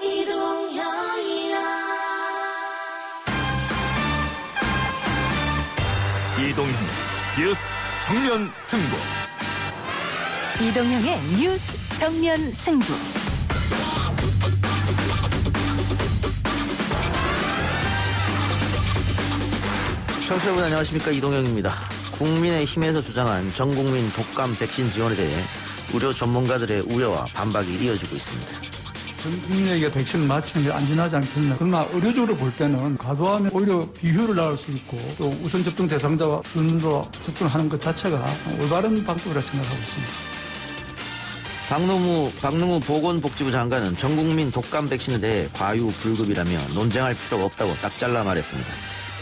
이동형 뉴스 정면 승부. 이동형의 뉴스 정면 승부. 청취자 여러분 안녕하십니까, 이동형입니다. 국민의힘에서 주장한 전국민 독감 백신 지원에 대해 의료 전문가들의 우려와 반박이 이어지고 있습니다. 전 국민에게 백신을 맞추는 게 안전하지 않겠나. 그러나 의료적으로 볼 때는 과도하면 오히려 비효율을 낳을 수 있고 또 우선 접종 대상자와 순으로 접종하는 것 자체가 올바른 방법이라 생각하고 있습니다. 박능우 보건복지부 장관은 전국민 독감 백신에 대해 과유불급이라며 논쟁할 필요가 없다고 딱 잘라 말했습니다.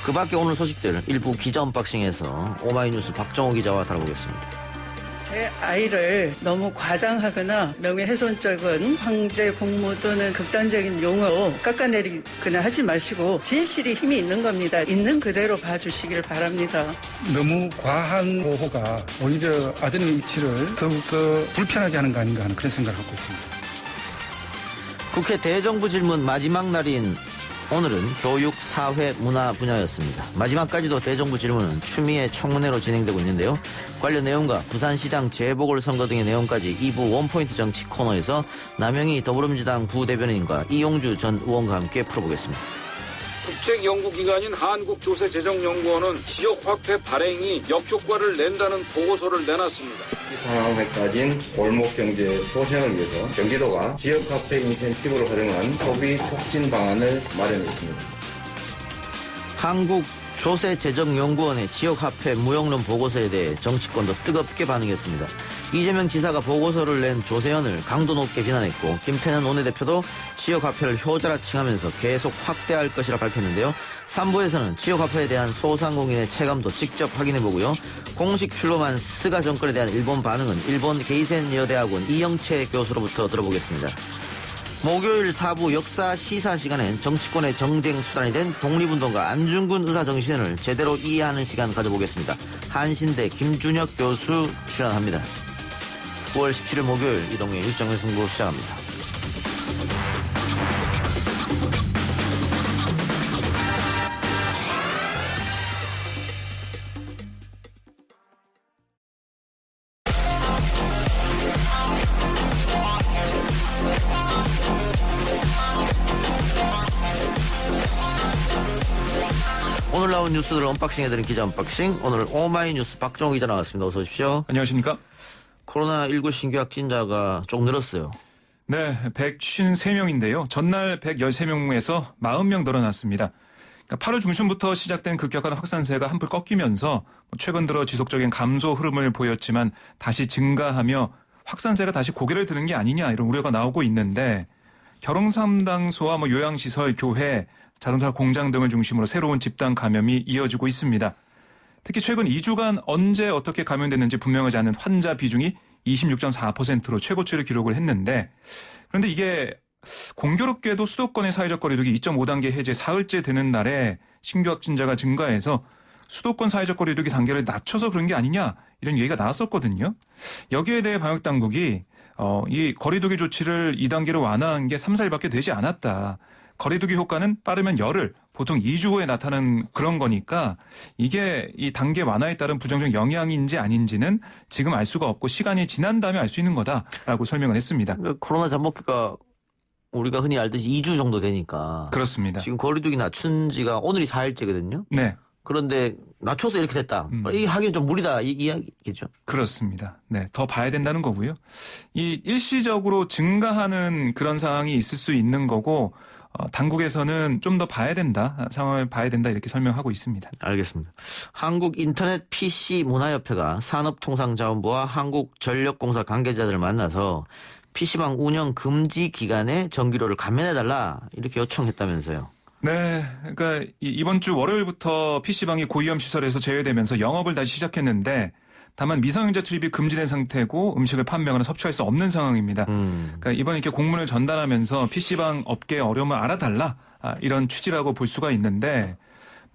그 밖에 오늘 소식들 일부 기자 언박싱에서 오마이뉴스 박정호 기자와 다뤄보겠습니다. 제 아이를 너무 과장하거나 명예훼손적인 황제 공모 또는 극단적인 용어로 깎아내리거나 하지 마시고 진실이 힘이 있는 겁니다. 있는 그대로 봐주시길 바랍니다. 너무 과한 보호가 오히려 아드님의 위치를 더욱더 불편하게 하는 거 아닌가 하는 그런 생각을 갖고 있습니다. 국회 대정부 질문 마지막 날인 오늘은 교육, 사회, 문화 분야였습니다. 마지막까지도 대정부 질문은 추미애 청문회로 진행되고 있는데요. 관련 내용과 부산시장 재보궐선거 등의 내용까지 2부 원포인트 정치 코너에서 남영희 더불어민주당 부대변인과 이용주 전 의원과 함께 풀어보겠습니다. 국책연구기관인 한국조세재정연구원은 지역 화폐 발행이 역효과를 낸다는 보고서를 내놨습니다. 이 상황에 따진 골목경제의 소생을 위해서 경기도가 지역화폐 인센티브를 활용한 소비 촉진 방안을 마련했습니다. 한국조세재정연구원의 지역화폐 무용론 보고서에 대해 정치권도 뜨겁게 반응했습니다. 이재명 지사가 보고서를 낸 조세현을 강도 높게 비난했고 김태년 원내대표도 지역화폐를 효자라 칭하면서 계속 확대할 것이라 밝혔는데요. 3부에서는 지역화폐에 대한 소상공인의 체감도 직접 확인해보고요. 공식 출범한 스가 정권에 대한 일본 반응은 일본 게이센 여대학원 이영채 교수로부터 들어보겠습니다. 목요일 4부 역사 시사 시간엔 정치권의 정쟁 수단이 된 독립운동가 안중근 의사 정신을 제대로 이해하는 시간 가져보겠습니다. 한신대 김준혁 교수 출연합니다. 9월 17일 목요일 이동의 뉴스 정면 승부 시작합니다. 오늘 나온 뉴스들을 언박싱해드린 기자 언박싱. 오늘 오마이뉴스 박정호 기자 나왔습니다. 어서 오십시오. 안녕하십니까? 코로나19 신규 확진자가 조금 늘었어요. 네, 153명인데요. 전날 113명에서 40명 늘어났습니다. 8월 중순부터 시작된 급격한 확산세가 한풀 꺾이면서 최근 들어 지속적인 감소 흐름을 보였지만 다시 증가하며 확산세가 다시 고개를 드는 게 아니냐 이런 우려가 나오고 있는데 결혼상담소와 요양시설, 교회, 자동차 공장 등을 중심으로 새로운 집단 감염이 이어지고 있습니다. 특히 최근 2주간 언제 어떻게 감염됐는지 분명하지 않은 환자 비중이 26.4%로 최고치를 기록을 했는데 그런데 이게 공교롭게도 수도권의 사회적 거리두기 2.5단계 해제 사흘째 되는 날에 신규 확진자가 증가해서 수도권 사회적 거리두기 단계를 낮춰서 그런 게 아니냐 이런 얘기가 나왔었거든요. 여기에 대해 방역당국이 이 거리두기 조치를 2단계로 완화한 게 3, 4일밖에 되지 않았다. 거리두기 효과는 빠르면 열흘, 보통 2주 후에 나타나는 그런 거니까 이게 이 단계 완화에 따른 부정적 영향인지 아닌지는 지금 알 수가 없고 시간이 지난 다음에 알 수 있는 거다라고 설명을 했습니다. 코로나 잠복기가 우리가 흔히 알듯이 2주 정도 되니까. 그렇습니다. 지금 거리두기 낮춘 지가 오늘이 4일째거든요. 네. 그런데 낮춰서 이렇게 됐다. 이게 하기는 좀 무리다 이 이야기겠죠. 그렇습니다. 네, 더 봐야 된다는 거고요. 이 일시적으로 증가하는 그런 상황이 있을 수 있는 거고 당국에서는 좀 더 봐야 된다. 상황을 봐야 된다 이렇게 설명하고 있습니다. 알겠습니다. 한국인터넷 PC문화협회가 산업통상자원부와 한국전력공사 관계자들을 만나서 PC방 운영 금지 기간에 전기료를 감면해달라 이렇게 요청했다면서요. 네, 그러니까 이번 주 월요일부터 PC방이 고위험 시설에서 제외되면서 영업을 다시 시작했는데 다만 미성년자 출입이 금지된 상태고 음식을 판매하거나 섭취할 수 없는 상황입니다. 그러니까 이번에 이렇게 공문을 전달하면서 PC방 업계의 어려움을 알아달라 이런 취지라고 볼 수가 있는데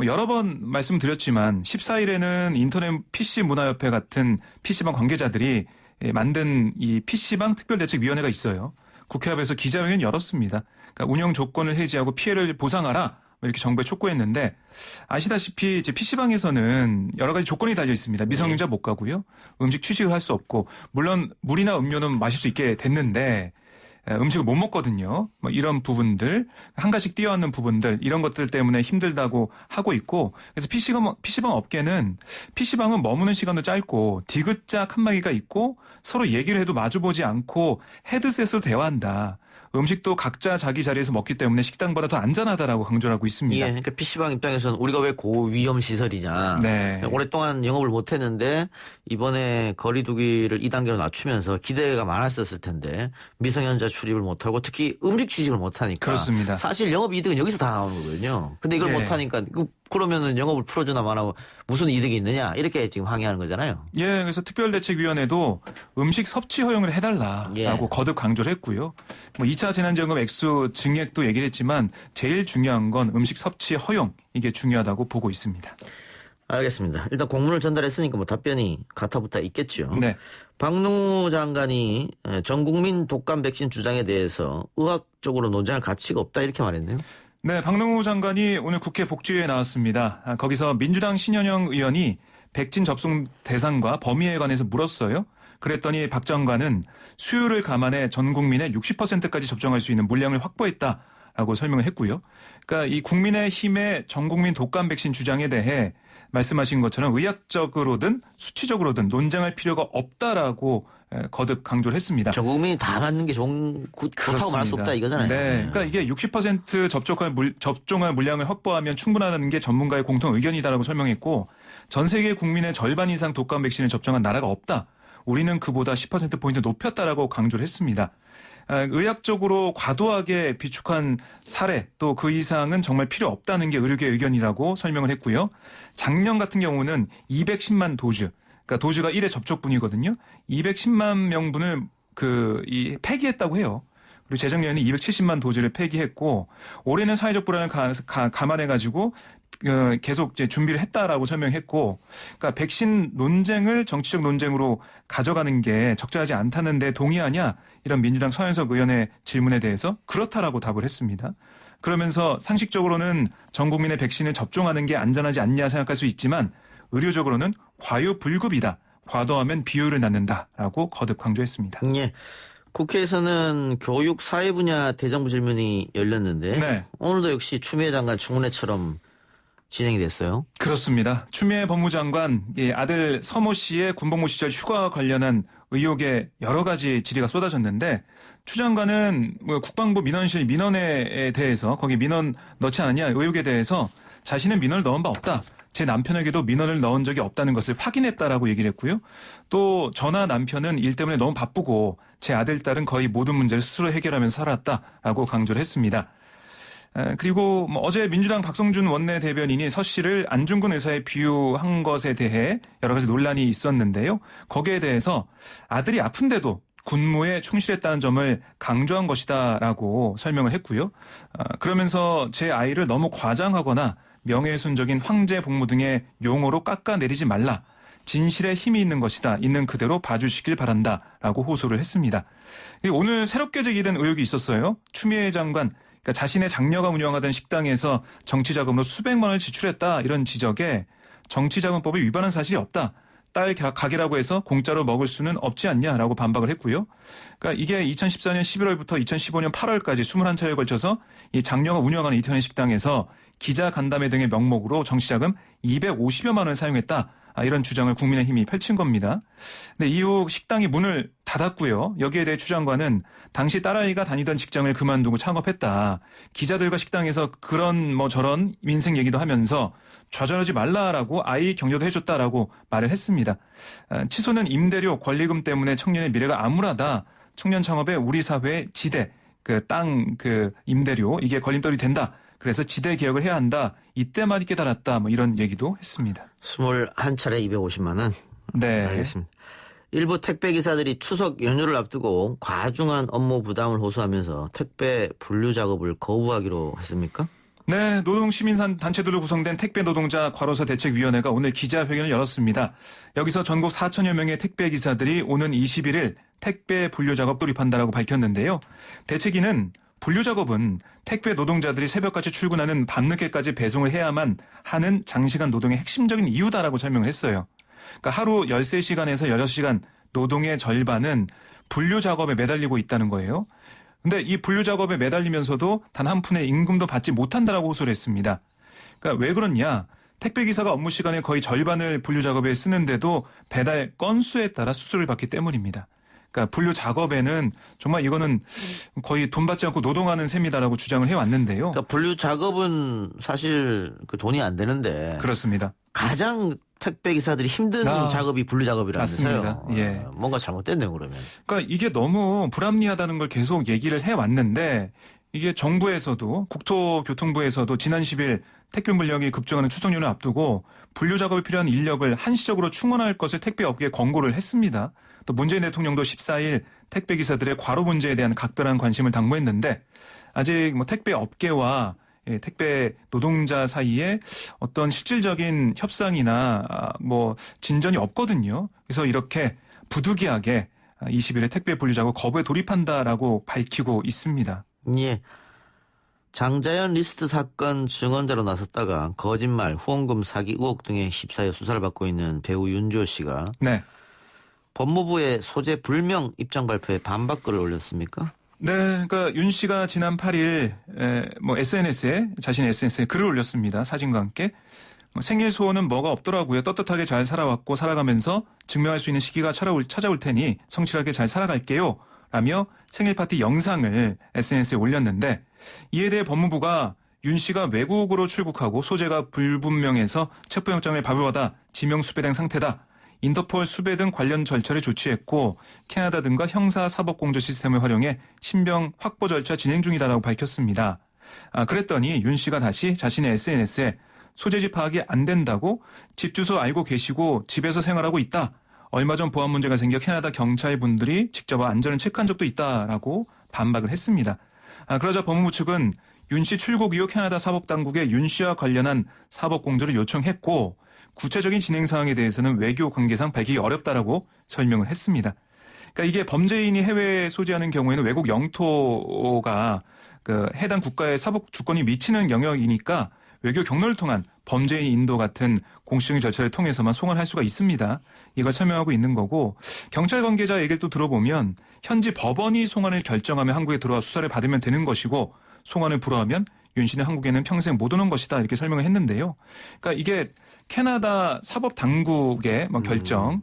여러 번 말씀드렸지만 14일에는 인터넷 PC문화협회 같은 PC방 관계자들이 만든 이 PC방 특별대책위원회가 있어요. 국회 앞에서 기자회견 열었습니다. 그러니까 운영 조건을 해지하고 피해를 보상하라 이렇게 정부에 촉구했는데 아시다시피 이제 PC방에서는 여러 가지 조건이 달려 있습니다. 미성년자 못 가고요. 음식 취식을 할 수 없고 물론 물이나 음료는 마실 수 있게 됐는데 음식을 못 먹거든요. 뭐 이런 부분들 한 가지씩 띄어앉는 부분들 이런 것들 때문에 힘들다고 하고 있고 그래서 PC방 업계는 PC방은 머무는 시간도 짧고 디귿자 칸막이가 있고 서로 얘기를 해도 마주보지 않고 헤드셋으로 대화한다. 음식도 각자 자기 자리에서 먹기 때문에 식당보다 더 안전하다라고 강조를 하고 있습니다. 예, 그러니까 PC방 입장에서는 우리가 왜 고위험 시설이냐. 네. 오랫동안 영업을 못했는데 이번에 거리두기를 2단계로 낮추면서 기대가 많았었을 텐데 미성년자 출입을 못하고 특히 음식 취식을 못하니까. 그렇습니다. 사실 영업 이득은 여기서 다 나오는 거거든요. 근데 이걸 네. 못하니까 그러면은 영업을 풀어주나 마나 무슨 이득이 있느냐 이렇게 지금 항의하는 거잖아요. 예, 그래서 특별대책위원회도 음식 섭취 허용을 해달라라고 예. 거듭 강조를 했고요. 뭐 2차 재난지원금 액수 증액도 얘기를 했지만 제일 중요한 건 음식 섭취 허용 이게 중요하다고 보고 있습니다. 알겠습니다. 일단 공문을 전달했으니까 뭐 답변이 가타부타 있겠죠. 네. 박능우 장관이 전국민 독감 백신 주장에 대해서 의학적으로 논쟁할 가치가 없다 이렇게 말했네요. 네, 박능우 장관이 오늘 국회 복지회에 나왔습니다. 거기서 민주당 신현영 의원이 백신 접종 대상과 범위에 관해서 물었어요. 그랬더니 박 장관은 수요를 감안해 전 국민의 60%까지 접종할 수 있는 물량을 확보했다라고 설명을 했고요. 그러니까 이 국민의힘의 전 국민 독감 백신 주장에 대해 말씀하신 것처럼 의학적으로든 수치적으로든 논쟁할 필요가 없다라고 거듭 강조를 했습니다. 전 국민이 다 맞는 게 좋다고 말할 수 없다 이거잖아요. 네. 그러니까 이게 60% 접종할 물량을 확보하면 충분하다는 게 전문가의 공통 의견이다라고 설명했고 전 세계 국민의 절반 이상 독감 백신을 접종한 나라가 없다. 우리는 그보다 10%포인트 높였다라고 강조를 했습니다. 의학적으로 과도하게 비축한 사례 또 그 이상은 정말 필요 없다는 게 의료계 의견이라고 설명을 했고요. 작년 같은 경우는 210만 도즈, 그러니까 도즈가 1회 접촉분이거든요. 210만 명분을 폐기했다고 해요. 그리고 재작년에는 270만 도즈를 폐기했고 올해는 사회적 불안을 감안해가지고 계속 이제 준비를 했다라고 설명했고, 그러니까 백신 논쟁을 정치적 논쟁으로 가져가는 게 적절하지 않다는데 동의하냐 이런 민주당 서현석 의원의 질문에 대해서 그렇다라고 답을 했습니다. 그러면서 상식적으로는 전 국민의 백신을 접종하는 게 안전하지 않냐 생각할 수 있지만 의료적으로는 과유불급이다. 과도하면 비효율을 낳는다라고 거듭 강조했습니다. 예. 국회에서는 교육 사회 분야 대정부 질문이 열렸는데 네. 오늘도 역시 추미애 장관 청문회처럼 진행이 됐어요. 그렇습니다. 추미애 법무장관 아들 서모 씨의 군복무 시절 휴가 관련한 의혹에 여러 가지 질의가 쏟아졌는데 추 장관은 국방부 민원실 민원에 대해서 거기 민원 넣지 않았냐 의혹에 대해서 자신은 민원을 넣은 바 없다. 제 남편에게도 민원을 넣은 적이 없다는 것을 확인했다라고 얘기를 했고요. 또 저나 남편은 일 때문에 너무 바쁘고 제 아들, 딸은 거의 모든 문제를 스스로 해결하면서 살았다라고 강조를 했습니다. 그리고 어제 민주당 박성준 원내대변인이 서 씨를 안중근 의사에 비유한 것에 대해 여러 가지 논란이 있었는데요. 거기에 대해서 아들이 아픈데도 군무에 충실했다는 점을 강조한 것이다라고 설명을 했고요. 그러면서 제 아이를 너무 과장하거나 명예훼손적인 황제 복무 등의 용어로 깎아내리지 말라. 진실에 힘이 있는 것이다. 있는 그대로 봐주시길 바란다라고 호소를 했습니다. 오늘 새롭게 제기된 의혹이 있었어요. 추미애 장관. 그러니까 자신의 장녀가 운영하던 식당에서 정치자금으로 수백만 원을 지출했다. 이런 지적에 정치자금법에 위반한 사실이 없다. 딸 가게라고 해서 공짜로 먹을 수는 없지 않냐라고 반박을 했고요. 그러니까 이게 2014년 11월부터 2015년 8월까지 21차례에 걸쳐서 이 장녀가 운영하는 이태원 식당에서 기자 간담회 등의 명목으로 정치자금 250여만 원을 사용했다. 이런 주장을 국민의힘이 펼친 겁니다. 근데 이후 식당이 문을 닫았고요. 여기에 대해 추 장관은 당시 딸아이가 다니던 직장을 그만두고 창업했다. 기자들과 식당에서 그런 저런 민생 얘기도 하면서 좌절하지 말라라고 아이 격려도 해줬다라고 말을 했습니다. 취소는 임대료 권리금 때문에 청년의 미래가 암울하다. 청년 창업에 우리 사회의 지대, 땅 임대료 이게 걸림돌이 된다. 그래서 지대 개혁을 해야 한다. 이때만 있게 달았다. 이런 얘기도 했습니다. 21차례 250만 원. 네. 알겠습니다. 일부 택배기사들이 추석 연휴를 앞두고 과중한 업무 부담을 호소하면서 택배 분류 작업을 거부하기로 했습니까? 네, 노동시민단체들로 구성된 택배노동자 과로사 대책위원회가 오늘 기자회견을 열었습니다. 여기서 전국 4천여 명의 택배기사들이 오는 21일 택배 분류 작업 돌입한다라고 밝혔는데요. 대책위는 분류 작업은 택배 노동자들이 새벽까지 출근하는 밤늦게까지 배송을 해야만 하는 장시간 노동의 핵심적인 이유다라고 설명을 했어요. 그러니까 하루 13시간에서 6시간 노동의 절반은 분류 작업에 매달리고 있다는 거예요. 근데 이 분류 작업에 매달리면서도 단 한 푼의 임금도 받지 못한다라고 호소를 했습니다. 그러니까 왜 그러냐? 택배 기사가 업무 시간의 거의 절반을 분류 작업에 쓰는데도 배달 건수에 따라 수수료를 받기 때문입니다. 그러니까 분류 작업에는 정말 이거는 거의 돈 받지 않고 노동하는 셈이다라고 주장을 해왔는데요. 그러니까 분류 작업은 사실 그 돈이 안 되는데 그렇습니다. 가장 택배 기사들이 힘든 작업이 분류 작업이라면서요. 맞습니다. 예. 뭔가 잘못됐네요, 그러면. 그러니까 이게 너무 불합리하다는 걸 계속 얘기를 해왔는데 이게 정부에서도 국토교통부에서도 지난 10일 택배 물량이 급증하는 추석 연휴를 앞두고 분류 작업에 필요한 인력을 한시적으로 충원할 것을 택배 업계에 권고를 했습니다. 또 문재인 대통령도 14일 택배 기사들의 과로 문제에 대한 각별한 관심을 당부했는데 아직 택배 업계와 택배 노동자 사이에 어떤 실질적인 협상이나 진전이 없거든요. 그래서 이렇게 부득이하게 20일에 택배 분류 작업 거부에 돌입한다라고 밝히고 있습니다. 예. 장자연 리스트 사건 증언자로 나섰다가 거짓말, 후원금 사기 의혹 등의 휩싸여 수사를 받고 있는 배우 윤주호 씨가 네. 법무부의 소재 불명 입장 발표에 반박글을 올렸습니까? 네, 그러니까 윤 씨가 지난 8일 자신의 SNS에 글을 올렸습니다. 사진과 함께. 생일 소원은 뭐가 없더라고요. 떳떳하게 잘 살아왔고 살아가면서 증명할 수 있는 시기가 찾아올 테니 성실하게 잘 살아갈게요. 라며 생일 파티 영상을 SNS에 올렸는데 이에 대해 법무부가 윤 씨가 외국으로 출국하고 소재가 불분명해서 체포영장을 발부받아 지명 수배된 상태다. 인터폴 수배 등 관련 절차를 조치했고 캐나다 등과 형사사법공조 시스템을 활용해 신병 확보 절차 진행 중이다라고 밝혔습니다. 그랬더니 윤 씨가 다시 자신의 SNS에 소재지 파악이 안 된다고 집 주소 알고 계시고 집에서 생활하고 있다. 얼마 전 보안 문제가 생겨 캐나다 경찰분들이 직접 안전을 체크한 적도 있다라고 반박을 했습니다. 그러자 법무부 측은 윤 씨 출국 이후 캐나다 사법당국에 윤 씨와 관련한 사법공조를 요청했고 구체적인 진행 사항에 대해서는 외교 관계상 밝히기 어렵다라고 설명을 했습니다. 그러니까 이게 범죄인이 해외에 소지하는 경우에는 외국 영토가 해당 국가의 사법 주권이 미치는 영역이니까 외교 경로를 통한 범죄인 인도 같은 공식적인 절차를 통해서만 송환할 수가 있습니다. 이걸 설명하고 있는 거고 경찰 관계자 얘기를 또 들어보면 현지 법원이 송환을 결정하면 한국에 들어와 수사를 받으면 되는 것이고 송환을 불허하면 윤 씨는 한국에는 평생 못 오는 것이다 이렇게 설명을 했는데요. 그러니까 이게 캐나다 사법 당국의 결정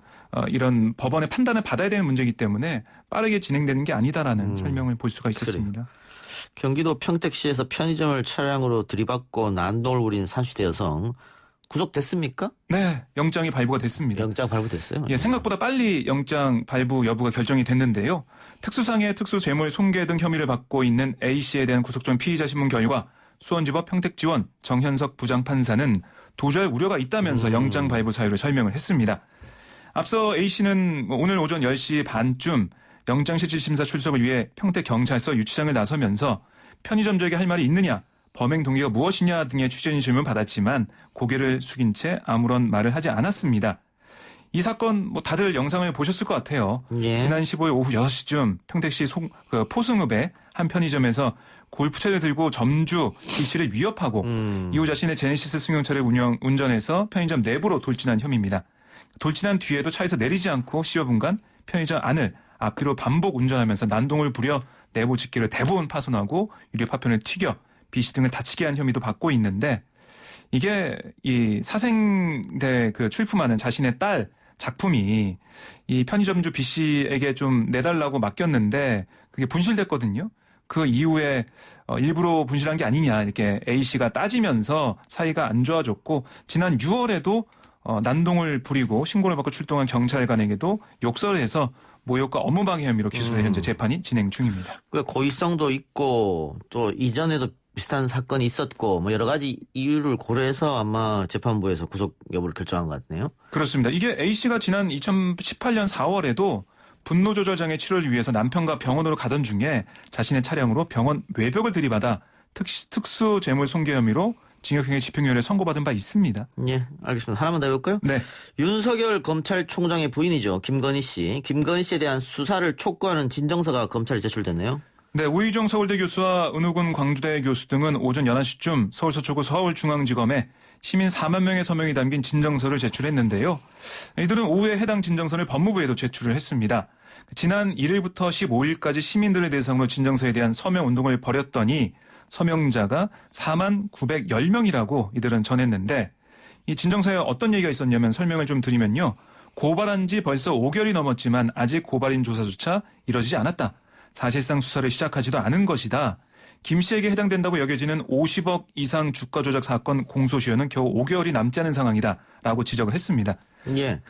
이런 법원의 판단을 받아야 되는 문제이기 때문에 빠르게 진행되는 게 아니다라는 설명을 볼 수가 있었습니다. 경기도 평택시에서 편의점을 차량으로 들이받고 난동을 부린 30대 여성 구속됐습니까? 네, 영장이 발부가 됐습니다. 영장 발부됐어요? 예, 생각보다 빨리 영장 발부 여부가 결정이 됐는데요. 특수상해 특수죄물 손괴 등 혐의를 받고 있는 A씨에 대한 구속전 피의자 신문 결과 수원지법 평택지원 정현석 부장판사는 도주할 우려가 있다면서 영장 발부 사유를 설명을 했습니다. 앞서 A씨는 오늘 오전 10시 반쯤 영장실질심사 출석을 위해 평택경찰서 유치장을 나서면서 편의점주에게 할 말이 있느냐, 범행 동기가 무엇이냐 등의 취재인 질문을 받았지만 고개를 숙인 채 아무런 말을 하지 않았습니다. 이 사건 다들 영상을 보셨을 것 같아요. 예. 지난 15일 오후 6시쯤 평택시 포승읍의 한 편의점에서 골프채를 들고 점주 B씨를 위협하고 이후 자신의 제네시스 승용차를 운전해서 편의점 내부로 돌진한 혐의입니다. 돌진한 뒤에도 차에서 내리지 않고 10여 분간 편의점 안을 앞뒤로 반복 운전하면서 난동을 부려 내부 집기를 대부분 파손하고 유리 파편을 튀겨 B씨 등을 다치게 한 혐의도 받고 있는데 이게 이 사생대 출품하는 자신의 딸 작품이 이 편의점주 B씨에게 좀 내달라고 맡겼는데 그게 분실됐거든요. 그 이후에 일부러 분실한 게 아니냐 이렇게 A씨가 따지면서 사이가 안 좋아졌고 지난 6월에도 난동을 부리고 신고를 받고 출동한 경찰관에게도 욕설을 해서 모욕과 업무방해 혐의로 기소해 현재 재판이 진행 중입니다. 고의성도 있고 또 이전에도 비슷한 사건이 있었고 여러 가지 이유를 고려해서 아마 재판부에서 구속 여부를 결정한 것 같네요. 그렇습니다. 이게 A씨가 지난 2018년 4월에도 분노조절 장애 치료를 위해서 남편과 병원으로 가던 중에 자신의 차량으로 병원 외벽을 들이받아 특수재물 손괴 혐의로 징역형의 집행유예를 선고받은 바 있습니다. 예, 알겠습니다. 하나만 더 해볼까요? 네. 윤석열 검찰총장의 부인이죠. 김건희 씨. 김건희 씨에 대한 수사를 촉구하는 진정서가 검찰에 제출됐네요. 네, 우희정 서울대 교수와 은우군 광주대 교수 등은 오전 11시쯤 서울 서초구 서울중앙지검에 시민 4만 명의 서명이 담긴 진정서를 제출했는데요. 이들은 오후에 해당 진정서를 법무부에도 제출을 했습니다. 지난 1일부터 15일까지 시민들을 대상으로 진정서에 대한 서명 운동을 벌였더니 서명자가 4만 910명이라고 이들은 전했는데 이 진정서에 어떤 얘기가 있었냐면 설명을 좀 드리면요. 고발한 지 벌써 5개월이 넘었지만 아직 고발인 조사조차 이뤄지지 않았다. 사실상 수사를 시작하지도 않은 것이다. 김 씨에게 해당된다고 여겨지는 50억 이상 주가 조작 사건 공소시효는 겨우 5개월이 남지 않은 상황이다. 라고 지적을 했습니다. 예.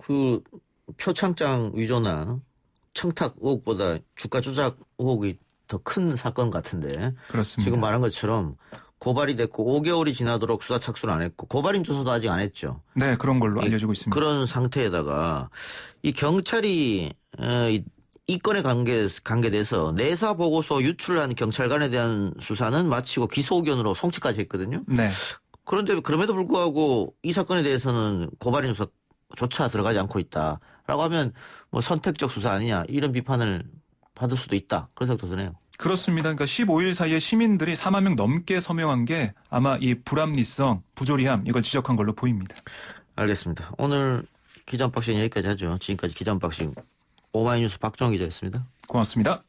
그 표창장 위조나 청탁 의혹보다 주가 조작 의혹이 더 큰 사건 같은데. 그렇습니다. 지금 말한 것처럼 고발이 됐고 5개월이 지나도록 수사 착수를 안 했고 고발인 조사도 아직 안 했죠. 네, 그런 걸로 알려지고 있습니다. 그런 상태에다가 이 경찰이 이 건에 관계돼서 내사 보고서 유출한 경찰관에 대한 수사는 마치고 기소 의견으로 송치까지 했거든요. 네. 그런데 그럼에도 불구하고 이 사건에 대해서는 고발인 수사조차 들어가지 않고 있다라고 하면 뭐 선택적 수사 아니냐 이런 비판을 받을 수도 있다. 그런 생각도 드네요. 그렇습니다. 그러니까 15일 사이에 시민들이 4만 명 넘게 서명한 게 아마 이 불합리성, 부조리함 이걸 지적한 걸로 보입니다. 알겠습니다. 오늘 기자 언박싱 여기까지 하죠. 지금까지 기자 언박싱 오마이뉴스 박정희 기자였습니다. 고맙습니다.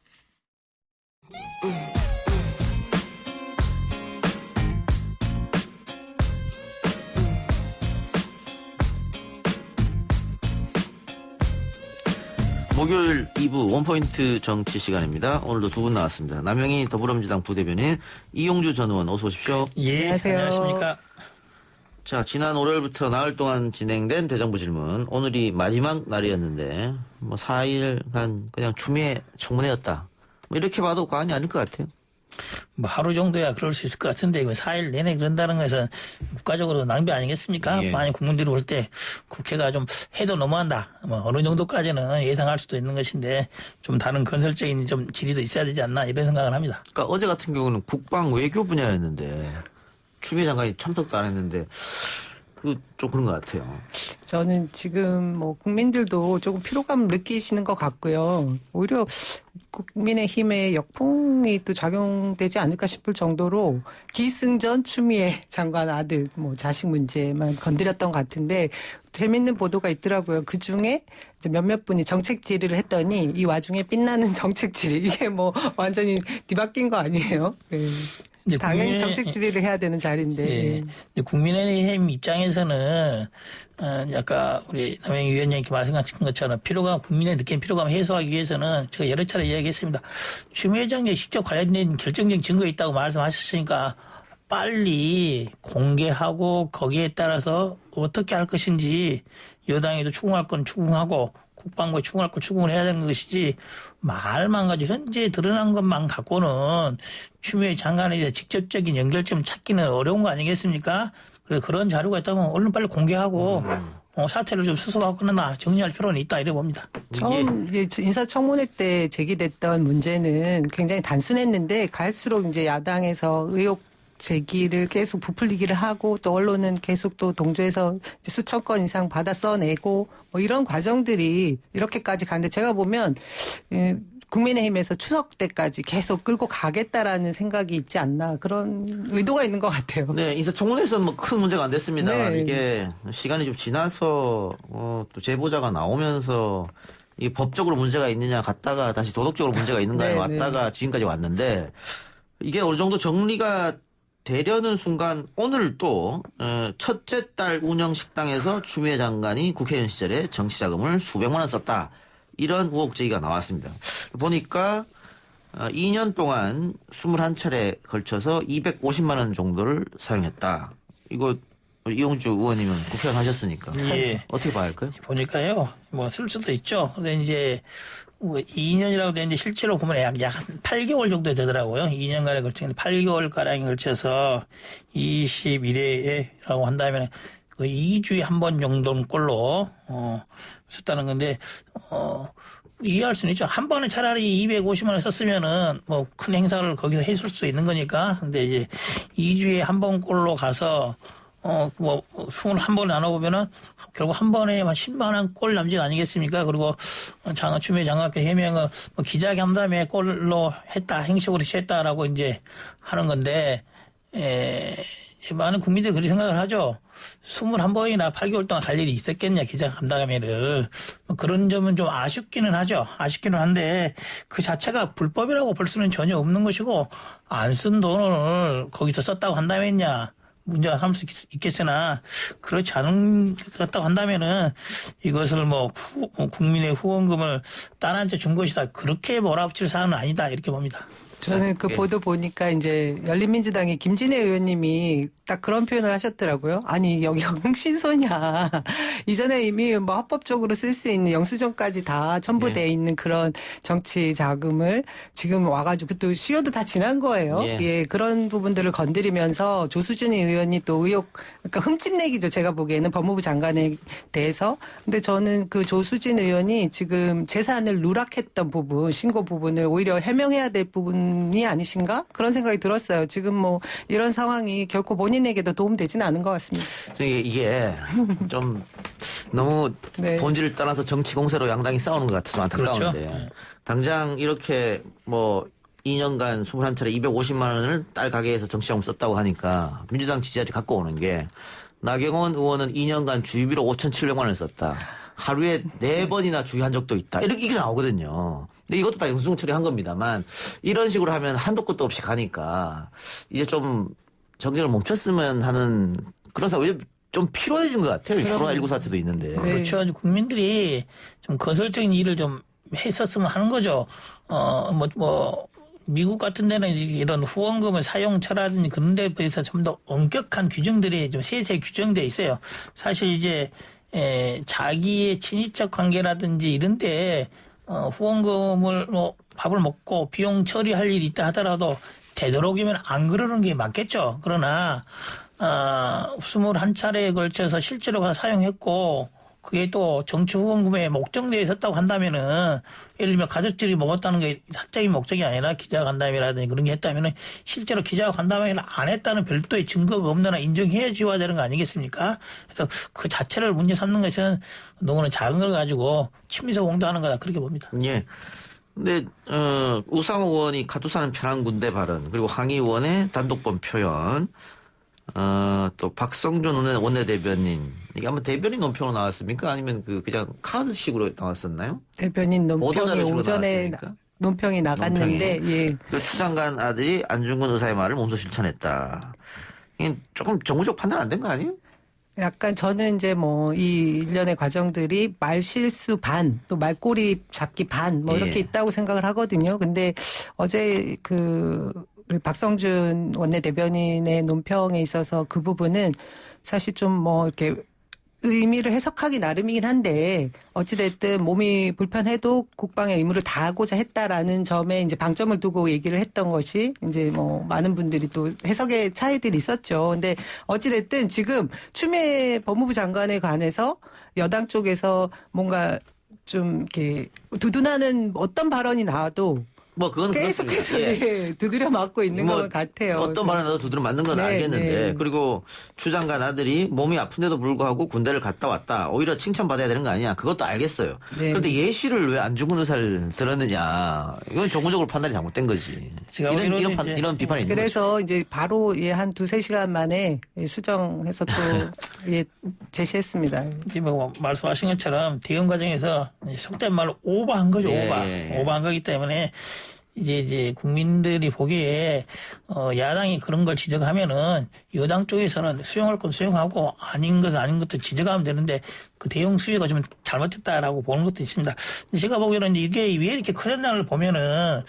목요일 2부 원포인트 정치 시간입니다. 오늘도 두 분 나왔습니다. 남영희 더불어민주당 부대변인 이용주 전 의원 어서 오십시오. 예, 안녕하세요. 안녕하십니까. 자, 지난 월요일부터 나흘 동안 진행된 대정부 질문. 오늘이 마지막 날이었는데 뭐 4일간 그냥 추미애 청문회였다. 뭐 이렇게 봐도 과언이 아닐 것 같아요. 뭐 하루 정도야 그럴 수 있을 것 같은데 4일 내내 그런다는 것은 국가적으로 낭비 아니겠습니까? 예. 많은 국민들이 볼 때 국회가 좀 해도 너무한다. 뭐 어느 정도까지는 예상할 수도 있는 것인데 좀 다른 건설적인 좀 질의도 있어야 되지 않나 이런 생각을 합니다. 그러니까 어제 같은 경우는 국방 외교 분야였는데 추미애 장관이 참석도 안 했는데 좀 그런 것 같아요. 저는 지금 뭐 국민들도 조금 피로감 느끼시는 것 같고요. 오히려 국민의힘의 역풍이 또 작용되지 않을까 싶을 정도로 기승전 추미애 장관 아들 뭐 자식 문제만 건드렸던 것 같은데 재밌는 보도가 있더라고요. 그중에 이제 몇몇 분이 정책 질의를 했더니 이 와중에 빛나는 정책 질의 이게 뭐 완전히 뒤바뀐 거 아니에요? 네. 당연히 정책 질의를 해야 되는 자리인데. 예. 국민의힘 입장에서는 아까 우리 남영희 위원장님께 말씀하신 것처럼 국민의 느낀 피로감을 해소하기 위해서는 제가 여러 차례 이야기했습니다. 추미애 회장이 직접 관련된 결정적인 증거 있다고 말씀하셨으니까 빨리 공개하고 거기에 따라서 어떻게 할 것인지 여당에도 추궁할 건 추궁하고 국방부에 추궁할 건 추궁을 해야 되는 것이지 말만 가지고 현재 드러난 것만 갖고는 추미애 장관에 대해 직접적인 연결점을 찾기는 어려운 거 아니겠습니까? 그래서 그런 자료가 있다면 얼른 빨리 공개하고 사태를 좀 수습하거나 정리할 필요는 있다 이래 봅니다. 처음 인사청문회 때 제기됐던 문제는 굉장히 단순했는데 갈수록 이제 야당에서 의혹 제기를 계속 부풀리기를 하고 또 언론은 계속 또 동조해서 수천 건 이상 받아 써내고 뭐 이런 과정들이 이렇게까지 가는데 제가 보면 국민의힘에서 추석 때까지 계속 끌고 가겠다라는 생각이 있지 않나 그런 의도가 있는 것 같아요. 네, 인사청문회에서는 뭐 큰 문제가 안 됐습니다만 네. 이게 시간이 좀 지나서 또 제보자가 나오면서 이 법적으로 문제가 있느냐 갔다가 다시 도덕적으로 문제가 있는가에 네, 왔다가 지금까지 왔는데 이게 어느 정도 정리가 되려는 순간 오늘 또 첫째 딸 운영 식당에서 추미애 장관이 국회의원 시절에 정치자금을 수백만 원 썼다. 이런 의혹 제기가 나왔습니다. 보니까 2년 동안 21차례 걸쳐서 250만 원 정도를 사용했다. 이거 이용주 의원님은 국회의원 하셨으니까 예. 어떻게 봐야 할까요? 보니까요. 뭐 쓸 수도 있죠. 근데 이제 2년이라고 되는데 실제로 보면 약 8개월 정도 되더라고요. 2년간에 걸쳐 8개월가량에 걸쳐서 21회라고 한다면 거의 2주에 한 번 정도는 꼴로 썼다는 건데 이해할 수는 있죠. 한 번에 차라리 250만 원 썼으면은 뭐 큰 행사를 거기서 했을 수 있는 거니까. 근데 이제 2주에 한 번꼴로 가서 뭐 21번을 나눠보면은 결국 한 번에 한 10만 원 꼴 남짓 아니겠습니까? 그리고 추미애 장관께 해명은 뭐 기자간담회 꼴로 했다, 행식으로 했다라고 이제 하는 건데, 많은 국민들이 그렇게 생각을 하죠. 21번이나 8개월 동안 갈 일이 있었겠냐, 기자간담회를. 뭐 그런 점은 좀 아쉽기는 하죠. 아쉽기는 한데 그 자체가 불법이라고 볼 수는 전혀 없는 것이고, 안 쓴 돈을 거기서 썼다고 한다면야 문제가 삼을 수 있겠으나, 그렇지 않은 것 같다고 한다면은 이것을 뭐 국민의 후원금을 딸한 채 준 것이다, 그렇게 몰아붙일 사안은 아니다, 이렇게 봅니다. 저는 그 보도 보니까 이제 열린민주당의 김진애 의원님이 딱 그런 표현을 하셨더라고요. 아니, 여기 흥신소냐. 이전에 이미 뭐 합법적으로 쓸 수 있는 영수증까지 다 첨부돼 있는 그런 정치 자금을 지금 와가지고 또 시효도 다 지난 거예요. 예, 그런 부분들을 건드리면서 조수진 의원이 또 의혹, 그러니까 흠집내기죠. 제가 보기에는 법무부 장관에 대해서. 근데 저는 그 조수진 의원이 지금 재산을 누락했던 부분, 신고 부분을 오히려 해명해야 될 부분이 아니신가? 그런 생각이 들었어요. 지금 뭐 이런 상황이 결코 본인에게도 도움되지는 않은 것 같습니다. 이게 좀 너무 본질을 떠나서 정치 공세로 양당이 싸우는 것 같아서 안타까운데. 그렇죠. 당장 이렇게 뭐 2년간 21차례 250만 원을 딸 가게에서 정치자금 썼다고 하니까 민주당 지지자들이 갖고 오는 게, 나경원 의원은 2년간 주유비로 5,700만 원을 썼다, 하루에 4번이나 주유한 적도 있다, 이게 나오거든요. 근데 이것도 다 영수증 처리한 겁니다만, 이런 식으로 하면 한도 끝도 없이 가니까 이제 좀 정쟁을 멈췄으면 하는 그런 상황이 좀 필요해진 것 같아요. 코로나19 사태도 있는데. 그렇죠. 국민들이 좀 건설적인 일을 좀 했었으면 하는 거죠. 미국 같은 데는 이런 후원금을 사용처라든지 그런 데에 비해서 좀 더 엄격한 규정들이 좀 세세히 규정되어 있어요. 사실 이제 자기의 친인척 관계라든지 이런 데 후원금을 뭐 밥을 먹고 비용 처리할 일이 있다 하더라도 되도록이면 안 그러는 게 맞겠죠. 그러나 21차례에 걸쳐서 실제로 가서 사용했고, 그게 또 정치 후원금의 목적내에 있었다고 한다면은, 예를 들면 가족들이 먹었다는 게 사적인 목적이 아니라 기자간담회라든지 그런 게 했다면은, 실제로 기자간담회를 안 했다는 별도의 증거가 없는 한 인정해 줘야 되는 거 아니겠습니까? 그래서 그 자체를 문제 삼는 것은 너무나 작은 걸 가지고 친미서 공도하는 거다, 그렇게 봅니다. 예. 근데 우상호 의원이 카투사는 편한 군대 발언, 그리고 황희 의원의 단독범 표현, 또 박성준 원내대변인, 이게 한번 대변인 논평으로 나왔습니까? 아니면 그냥 카드식으로 나왔었나요? 대변인 논평이 오전에 논평이 나갔는데, 예. 그 추 장관 아들이 안중근 의사의 말을 몸소 실천했다. 이게 조금 정무적 판단 안 된 거 아니에요? 약간 저는 이제 뭐 이 일련의 과정들이 말실수 반, 또 말꼬리 잡기 반, 뭐 이렇게 있다고 생각을 하거든요. 근데 어제 우리 박성준 원내대변인의 논평에 있어서 그 부분은 사실 좀 뭐 이렇게 의미를 해석하기 나름이긴 한데, 어찌됐든 몸이 불편해도 국방의 의무를 다하고자 했다라는 점에 이제 방점을 두고 얘기를 했던 것이 이제 뭐 많은 분들이 또 해석의 차이들이 있었죠. 근데 어찌됐든 지금 추미애 법무부 장관에 관해서 여당 쪽에서 뭔가 좀 이렇게 두둔하는 어떤 발언이 나와도 뭐 그건 계속해서 두드려 맞고 있는 것 같아요. 어떤 말을 나도 두드려 맞는 건 알겠는데, 그리고 추 장관 아들이 몸이 아픈데도 불구하고 군대를 갔다 왔다, 오히려 칭찬받아야 되는 거 아니냐, 그것도 알겠어요. 그런데 예시를 왜 안중근 의사를 들었느냐, 이건 정무적으로 판단이 잘못된 거지. 이런 비판이 있는 거죠. 그래서 이제 바로 한 2-3시간 만에 수정해서 또 제시했습니다. 뭐 말씀하신 것처럼 대응 과정에서 속된 말로 오버한 거죠. 오버한 거기 때문에 이제 국민들이 보기에 야당이 그런 걸 지적하면은 여당 쪽에서는 수용할 건 수용하고 아닌 것은 아닌 것도 지적하면 되는데, 그 대응 수위가 좀 잘못됐다라고 보는 것도 있습니다. 제가 보기에는 이게 왜 이렇게 커졌나를 보면은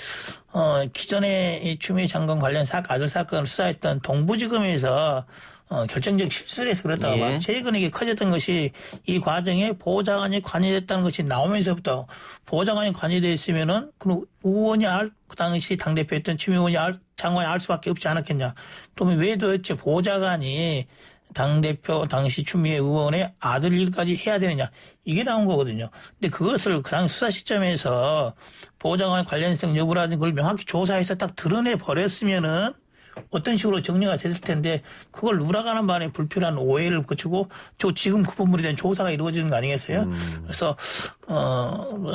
기존에 이 추미애 장관 관련 아들 사건을 수사했던 동부지검에서 결정적 실수를 해서 그렇다고 봐. 최근에 이게 커졌던 것이 이 과정에 보좌관이 관여됐다는 것이 나오면서부터, 보좌관이 관여되어 있으면은 그 의원이 그 당시 당대표였던 추미애 의원이 장관이 알 수밖에 없지 않았겠냐. 그러면 왜 도대체 보좌관이 당대표 당시 추미애 의원의 아들 일까지 해야 되느냐. 이게 나온 거거든요. 근데 그것을 그 당시 수사 시점에서 보좌관 관련성 여부라든지 그걸 명확히 조사해서 딱 드러내 버렸으면은 어떤 식으로 정리가 됐을 텐데 그걸 누락하는 바람에 불필요한 오해를 거치고 지금 그 부분에 대한 조사가 이루어지는 거 아니겠어요? 그래서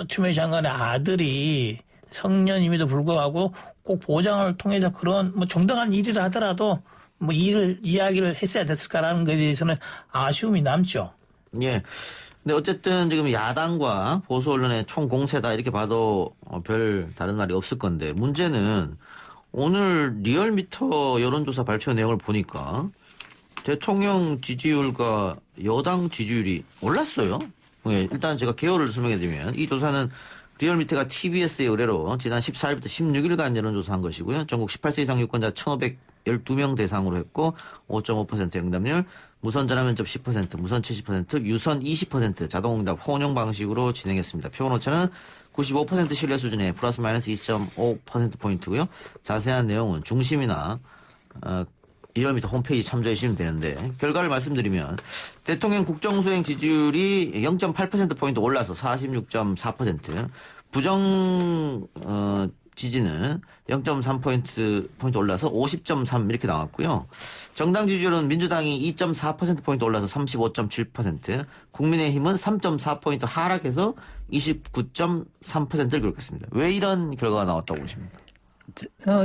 추미애 장관의 아들이 성년임에도 불구하고 꼭 보좌관을 통해서 그런 뭐 정당한 일이라 하더라도 뭐 이야기를 했어야 됐을까라는 것에 대해서는 아쉬움이 남죠. 예. 근데 어쨌든 지금 야당과 보수 언론의 총공세다 이렇게 봐도 별 다른 말이 없을 건데 문제는 오늘 리얼미터 여론조사 발표 내용을 보니까 대통령 지지율과 여당 지지율이 올랐어요. 예, 일단 제가 개요를 설명해 드리면 이 조사는 리얼미터가 TBS의 의뢰로 지난 14일부터 16일간 여론조사한 것이고요. 전국 18세 이상 유권자 1,512명 대상으로 했고 5.5% 응답률, 무선 전화 면접 10%, 무선 70%, 유선 20%, 자동응답 혼용 방식으로 진행했습니다. 표본 오차는 95% 신뢰 수준의 플러스 마이너스 2.5%포인트고요. 자세한 내용은 중심이나 리얼미터 홈페이지 참조해 주시면 되는데 결과를 말씀드리면 대통령 국정수행 지지율이 0.8%포인트 올라서 46.4%, 부정 지지는 0.3포인트 올라서 50.3 이렇게 나왔고요. 정당 지지율은 민주당이 2.4%포인트 올라서 35.7%, 국민의힘은 3.4포인트 하락해서 29.3%를 기록했습니다. 왜 이런 결과가 나왔다고 보십니까?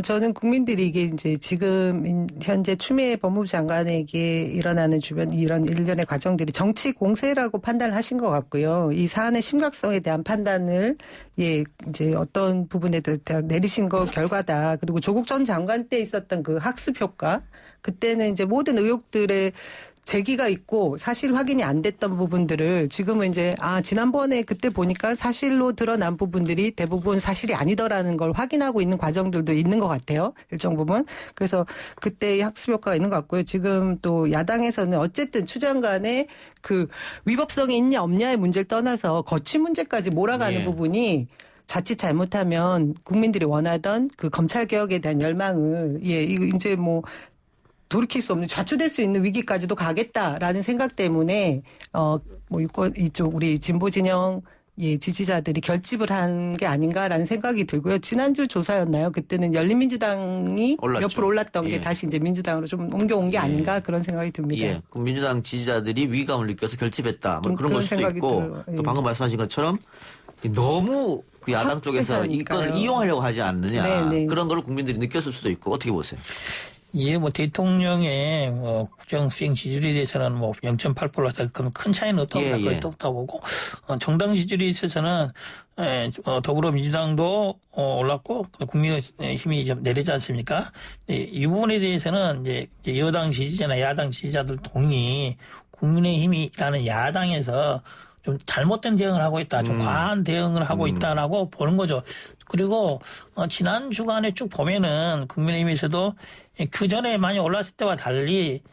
저는 국민들이 이게 이제 지금 현재 추미애 법무부 장관에게 일어나는 주변 이런 일련의 과정들이 정치 공세라고 판단을 하신 것 같고요. 이 사안의 심각성에 대한 판단을 이제 어떤 부분에 대해 내리신 거 결과다. 그리고 조국 전 장관 때 있었던 그 학습 효과, 그때는 이제 모든 의혹들의 제기가 있고 사실 확인이 안 됐던 부분들을 지금은 이제 지난번에 그때 보니까 사실로 드러난 부분들이 대부분 사실이 아니더라는 걸 확인하고 있는 과정들도 있는 것 같아요. 일정 부분. 그래서 그때의 학습 효과가 있는 것 같고요. 지금 또 야당에서는 어쨌든 추 장관의 그 위법성이 있냐 없냐의 문제를 떠나서 거취 문제까지 몰아가는 부분이 자칫 잘못하면 국민들이 원하던 그 검찰 개혁에 대한 열망을 이거 이제 뭐 돌이킬 수 없는 좌초될 수 있는 위기까지도 가겠다라는 생각 때문에 뭐 이쪽 우리 진보 진영 지지자들이 결집을 한 게 아닌가라는 생각이 들고요. 지난주 조사였나요? 그때는 열린민주당이 옆으로 올랐던 게 다시 이제 민주당으로 좀 옮겨온 게 아닌가 그런 생각이 듭니다. 예. 그럼 민주당 지지자들이 위기감을 느껴서 결집했다. 뭐 그런 걸 수도 있고 또 방금 말씀하신 것처럼 너무 그 야당 쪽에서 이걸 이용하려고 하지 않느냐. 그런 걸 국민들이 느꼈을 수도 있고 어떻게 보세요? 예, 뭐 대통령의 국정 수행 지지율에 대해서는 뭐 0.8%라서 큰 차이는 없다고 거의 똑같다고 보고 정당 지지율에 있어서는 더불어민주당도 올랐고 국민의힘이 좀 내리지 않습니까? 이 부분에 대해서는 이제 여당 지지자나 야당 지지자들 동의 국민의힘이라는 야당에서 좀 잘못된 대응을 하고 있다, 좀 과한 대응을 하고 있다라고 보는 거죠. 그리고 지난 주간에 쭉 보면은 국민의힘에서도 그 전에 많이 올랐을 때와 달리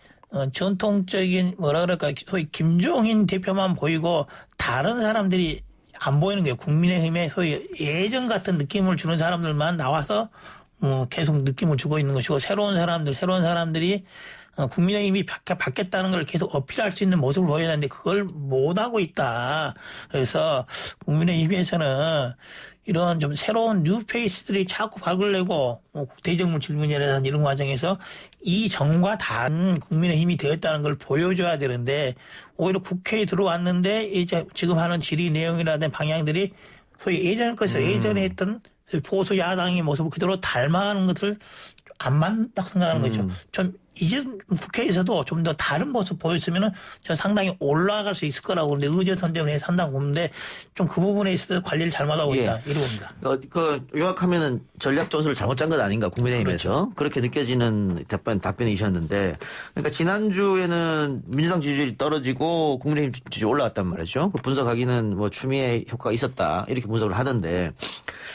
전통적인 뭐라 그럴까 소위 김종인 대표만 보이고 다른 사람들이 안 보이는 거예요. 국민의힘에 소위 예전 같은 느낌을 주는 사람들만 나와서 계속 느낌을 주고 있는 것이고 새로운 사람들이 국민의힘이 바뀌었다는 걸 계속 어필할 수 있는 모습을 보여야 하는데 그걸 못하고 있다. 그래서 국민의힘에서는 이런 좀 새로운 뉴페이스들이 자꾸 발굴 내고 대정부 질문이라든지 이런 과정에서 이 정과 다른 국민의힘이 되었다는 걸 보여줘야 되는데 오히려 국회에 들어왔는데 이제 지금 하는 질의 내용이라든지 방향들이 소위 예전에 했던 보수 야당의 모습을 그대로 닮아가는 것을 안 맞다고 생각하는 거죠. 좀 이제 국회에서도 좀 더 다른 모습 보였으면은 저 상당히 올라갈 수 있을 거라고 근데 의제선 때문에 산다고 보는데 좀 그 부분에 있어서 관리를 잘못하고 있다 이러고 봅니다. 요약하면은 전략 전술을 잘못 짠 것 아닌가 국민의힘에서 그렇죠. 그렇게 느껴지는 답변이셨는데 그러니까 지난주에는 민주당 지지율이 떨어지고 국민의힘 지지율이 올라갔단 말이죠. 분석하기는 뭐 추미애 효과가 있었다 이렇게 분석을 하던데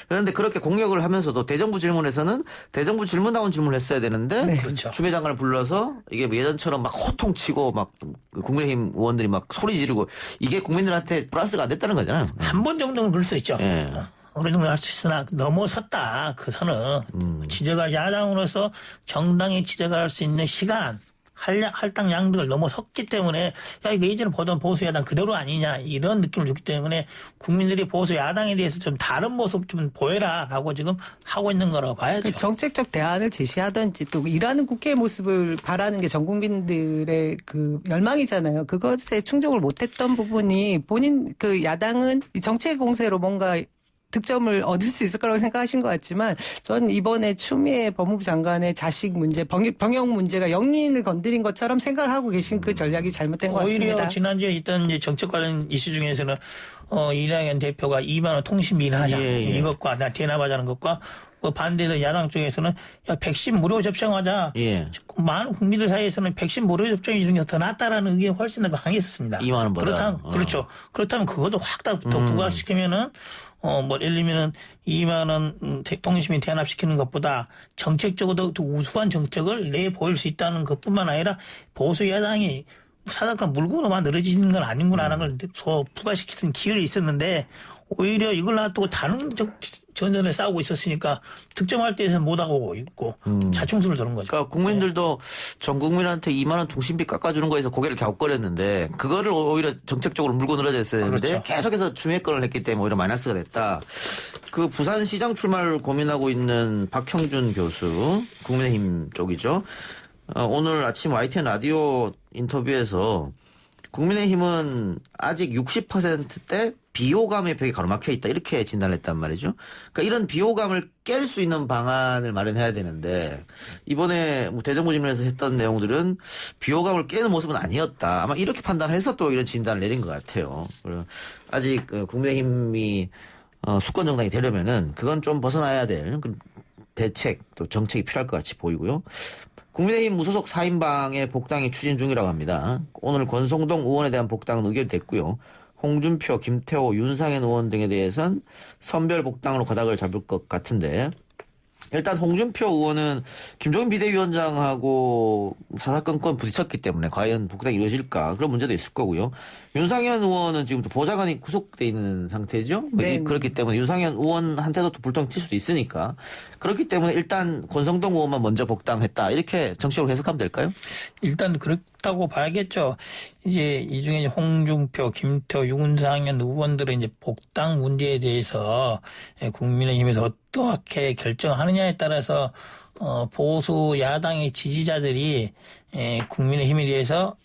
그런데 그렇게 공격을 하면서도 대정부 질문에서는 대정부 질문다운 질문을 했어야 되는데 그렇죠. 추미애 장관을 불러서 이게 예전처럼 막 호통치고 막 국민의힘 의원들이 막 소리 지르고 이게 국민들한테 플러스가 안 됐다는 거잖아요. 한 번 정도는 그럴 수 있죠. 어느 정도 할 수 있으나 넘어섰다. 그 선은 지적할 야당으로서 정당이 지적할 수 있는 시간 할당 양등을 넘어섰기 때문에 야 이거 예전에 보던 보수 야당 그대로 아니냐 이런 느낌을 줬기 때문에 국민들이 보수 야당에 대해서 좀 다른 모습 좀 보여라라고 지금 하고 있는 거라고 봐야죠. 정책적 대안을 제시하든지 또 일하는 국회의 모습을 바라는 게 전 국민들의 그 열망이잖아요. 그것에 충족을 못했던 부분이 본인 그 야당은 이 정책 공세로 뭔가 득점을 얻을 수 있을 거라고 생각하신 것 같지만 전 이번에 추미애 법무부 장관의 자식 문제, 병역 문제가 영린을 건드린 것처럼 생각을 하고 계신 그 전략이 잘못된 것 같습니다. 오히려 지난주에 있던 이제 정책 관련 이슈 중에서는 이낙연 대표가 2만 원 통신비를 하자 이것과 대납하자는 것과 그 반대로 야당 쪽에서는 야 백신 무료 접종하자. 많은 국민들 사이에서는 백신 무료 접종이 중에 더 낫다라는 의견이 훨씬 더 강했었습니다. 2만 원보다. 그렇죠. 그렇다면 그것도 확 더 부각시키면은 예를 들면은 2만 원 통신비 대납시키는 것보다 정책적으로 더 우수한 정책을 내보일 수 있다는 것뿐만 아니라 보수 야당이 사단과 물고로만 늘어지는 건 아닌구나라는 걸 부각시킬 수 있는 기회가 있었는데 오히려 이걸 놔두고 다른 전선에 싸우고 있었으니까 득점할 때에서는 못하고 있고 자충수를 두는 거죠. 그러니까 국민들도 전 국민한테 2만 원 통신비 깎아주는 거에서 고개를 갸웃거렸는데 그거를 오히려 정책적으로 물고 늘어졌어야 했는데 그렇죠. 계속해서 추미애권을 했기 때문에 오히려 마이너스가 됐다. 그 부산시장 출마를 고민하고 있는 박형준 교수, 국민의힘 쪽이죠. 오늘 아침 YTN 라디오 인터뷰에서 국민의힘은 아직 60%대 비호감의 벽에 가로막혀 있다 이렇게 진단을 했단 말이죠. 그러니까 이런 비호감을 깰 수 있는 방안을 마련해야 되는데 이번에 대정부질문에서 했던 내용들은 비호감을 깨는 모습은 아니었다. 아마 이렇게 판단해서 또 이런 진단을 내린 것 같아요. 아직 국민의힘이 수권 정당이 되려면은 그건 좀 벗어나야 될 대책 또 정책이 필요할 것 같이 보이고요. 국민의힘 무소속 4인방의 복당이 추진 중이라고 합니다. 오늘 권성동 의원에 대한 복당은 의결됐고요. 홍준표, 김태호, 윤상현 의원 등에 대해서는 선별 복당으로 가닥을 잡을 것 같은데 일단 홍준표 의원은 김종인 비대위원장하고 사사건건 부딪혔기 때문에 과연 복당이 이루어질까 그런 문제도 있을 거고요. 윤상현 의원은 지금 보좌관이 구속돼 있는 상태죠. 네. 그렇기 때문에 윤상현 의원한테도 또 불똥 칠 수도 있으니까 그렇기 때문에 일단 권성동 의원만 먼저 복당했다 이렇게 정식으로 해석하면 될까요? 일단 그렇다고 봐야겠죠. 이제 이 중에 홍준표, 김태호, 윤상현 의원들은 이제 복당 문제에 대해서 국민의힘에서 어떻게 결정하느냐에 따라서 보수 야당의 지지자들이 국민의힘에 대해서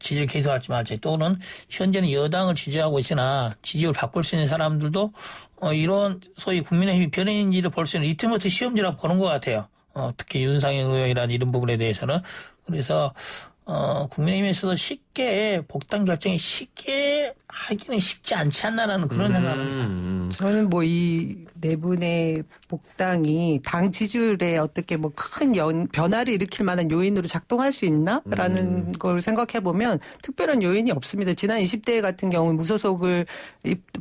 지지를 계속할지 말지 또는 현재는 여당을 지지하고 있으나 지지율 바꿀 수 있는 사람들도 이런 소위 국민의힘이 변인지를 볼 수 있는 리트머스 시험지라고 보는 것 같아요. 특히 윤상현 의원이라는 이런 부분에 대해서는. 그래서 국민의힘에서도 쉽게 복당 결정이 쉽게 하기는 쉽지 않지 않나라는 그런 생각을 저는 뭐 이 네 분의 복당이 당 지지율에 어떻게 뭐 큰 변화를 일으킬 만한 요인으로 작동할 수 있나라는 걸 생각해 보면 특별한 요인이 없습니다. 지난 20대 같은 경우 무소속을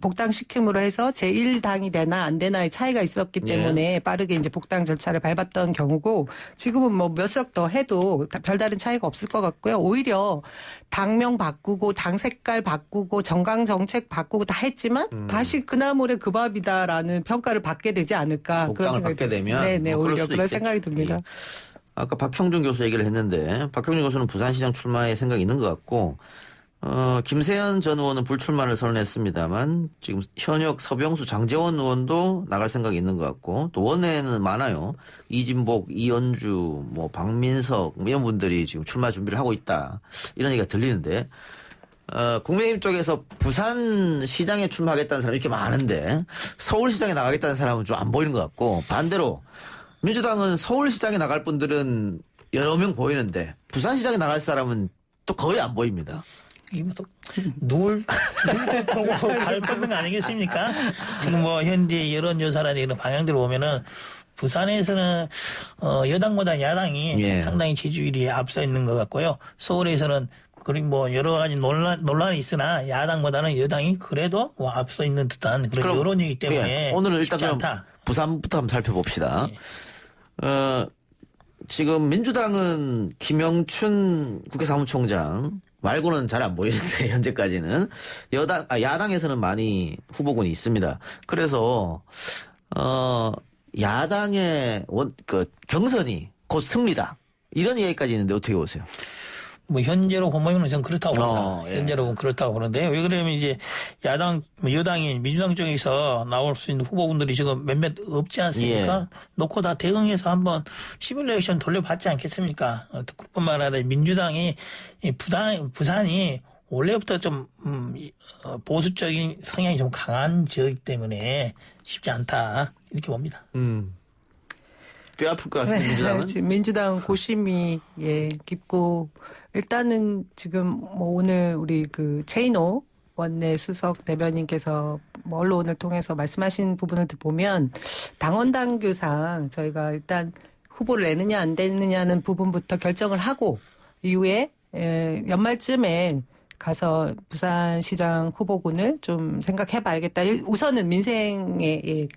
복당시킴으로 해서 제1당이 되나 안 되나의 차이가 있었기 때문에 빠르게 이제 복당 절차를 밟았던 경우고 지금은 뭐 몇 석 더 해도 별다른 차이가 없을 것 같고요. 오히려 당명 바꾸고 당 색깔 바꾸고 정강 정책 바꾸고 다 했지만 다시 그나물의 그 밥이다라는 평가를 받게 되지 않을까. 복당을 받게 되면 네네 뭐 오히려 그런 있겠지. 생각이 듭니다. 아까 박형준 교수 얘기를 했는데 박형준 교수는 부산시장 출마에 생각이 있는 것 같고 김세현 전 의원은 불출마를 선언했습니다만 지금 현역 서병수, 장재원 의원도 나갈 생각이 있는 것 같고 또 원내에는 많아요. 이진복, 이현주, 뭐 박민석 이런 분들이 지금 출마 준비를 하고 있다. 이런 얘기가 들리는데 국민의힘 쪽에서 부산시장에 출마하겠다는 사람이 이렇게 많은데 서울시장에 나가겠다는 사람은 좀 안 보이는 것 같고 반대로 민주당은 서울시장에 나갈 분들은 여러 명 보이는데 부산시장에 나갈 사람은 또 거의 안 보입니다. 이것도 누굴 보고 발 뻗는 거 아니겠습니까? 지금 뭐 현재 여론조사라는 이런 방향들을 보면은 부산에서는 여당보다 야당이 상당히 지지율이 앞서 있는 것 같고요. 서울에서는 그리고 뭐 여러 가지 논란이 있으나 야당보다는 여당이 그래도 뭐 앞서 있는 듯한 그런 여론이기 때문에 오늘은 일단 쉽지 그럼 않다. 부산부터 한번 살펴봅시다. 지금 민주당은 김영춘 국회 사무총장 말고는 잘 안 보이는데 현재까지는 야당에서는 많이 후보군이 있습니다. 그래서 야당의 경선이 곧 승리다 이런 얘기까지 있는데 어떻게 보세요? 뭐 현재로 보면 저는 그렇다고 봅니다. 예. 현재로 보면 그렇다고 보는데요. 왜 그러면 이제 여당이 민주당 쪽에서 나올 수 있는 후보군들이 지금 몇몇 없지 않습니까? 놓고 다 대응해서 한번 시뮬레이션 돌려봤지 않겠습니까? 그뿐만 아니라 민주당이 부산이 원래부터 좀 보수적인 성향이 좀 강한 지역이기 때문에 쉽지 않다 이렇게 봅니다. 뼈 아플 것 같은데 민주당은? 지금 민주당 고심이 깊고 일단은 지금 뭐 오늘 우리 그 최인호 원내 수석 대변인께서 뭐 언론을 통해서 말씀하신 부분을 보면 당원 당규상 저희가 일단 후보를 내느냐 안 내느냐는 부분부터 결정을 하고 이후에 연말쯤에 가서 부산시장 후보군을 좀 생각해봐야겠다. 우선은 민생에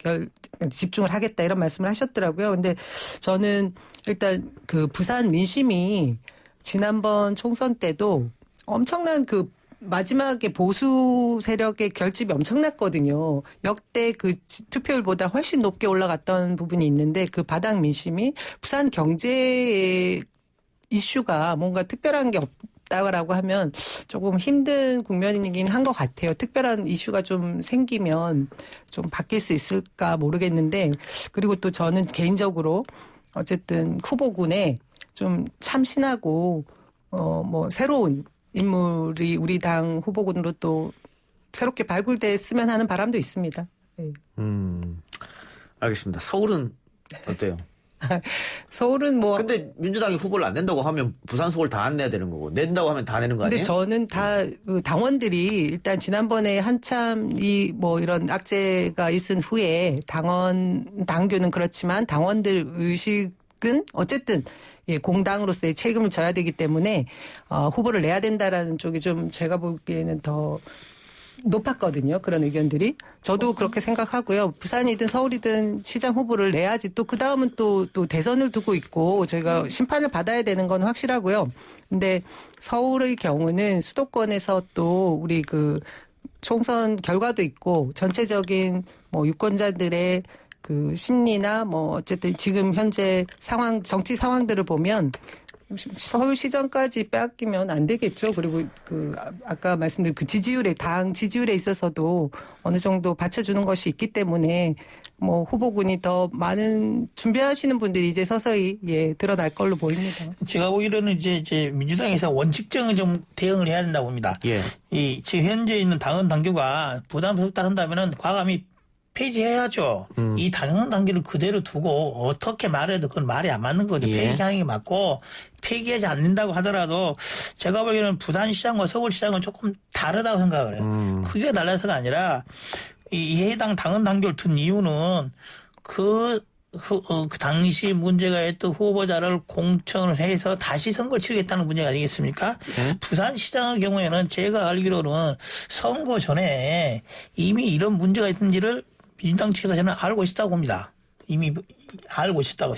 집중을 하겠다 이런 말씀을 하셨더라고요. 근데 저는 일단 그 부산 민심이 지난번 총선 때도 엄청난 그 마지막에 보수 세력의 결집이 엄청났거든요. 역대 그 투표율보다 훨씬 높게 올라갔던 부분이 있는데 그 바닥 민심이 부산 경제 이슈가 뭔가 특별한 게 없다라고 하면 조금 힘든 국면이긴 한 것 같아요. 특별한 이슈가 좀 생기면 좀 바뀔 수 있을까 모르겠는데 그리고 또 저는 개인적으로 어쨌든 후보군에 좀 참신하고 뭐 새로운 인물이 우리 당 후보군으로 또 새롭게 발굴됐으면 하는 바람도 있습니다. 네. 알겠습니다. 서울은 어때요? 서울은 뭐. 근데 민주당이 후보를 안 낸다고 하면 부산 서울 다 안 내야 되는 거고 낸다고 하면 다 내는 거 아니에요? 근데 저는 다 그 당원들이 일단 지난번에 한참 이 뭐 이런 악재가 있은 후에 당규는 그렇지만 당원들 의식은 어쨌든 공당으로서의 책임을 져야 되기 때문에 후보를 내야 된다라는 쪽이 좀 제가 보기에는 더 높았거든요. 그런 의견들이. 저도 그렇게 생각하고요. 부산이든 서울이든 시장 후보를 내야지 또 그 다음은 또 대선을 두고 있고 저희가 심판을 받아야 되는 건 확실하고요. 근데 서울의 경우는 수도권에서 또 우리 그 총선 결과도 있고 전체적인 뭐 유권자들의 그 심리나 뭐 어쨌든 지금 현재 상황, 정치 상황들을 보면 서울시장까지 빼앗기면 안 되겠죠. 그리고 그 아까 말씀드린 그 당 지지율에 있어서도 어느 정도 받쳐주는 것이 있기 때문에 뭐 후보군이 더 많은 준비하시는 분들이 이제 서서히 드러날 걸로 보입니다. 제가 보기로는 이제 민주당에서 원칙적인 좀 대응을 해야 된다고 봅니다. 예. 이 지금 현재 있는 당원 당규가 부담스럽다 한다면은 과감히 폐지해야죠. 이 당원 단계를 그대로 두고 어떻게 말해도 그건 말이 안 맞는 거죠. 폐기하는 게 맞고 폐기하지 않는다고 하더라도 제가 보기에는 부산시장과 서울시장은 조금 다르다고 생각을 해요. 크게 달라서가 아니라 이 해당 당원 단계를 둔 이유는 그 당시 문제가 있던 후보자를 공천을 해서 다시 선거 치르겠다는 문제가 아니겠습니까? 부산시장의 경우에는 제가 알기로는 선거 전에 이미 이런 문제가 있는지를 민주당 측에서 저는 알고 있었다고 봅니다. 이미 알고 있었다고.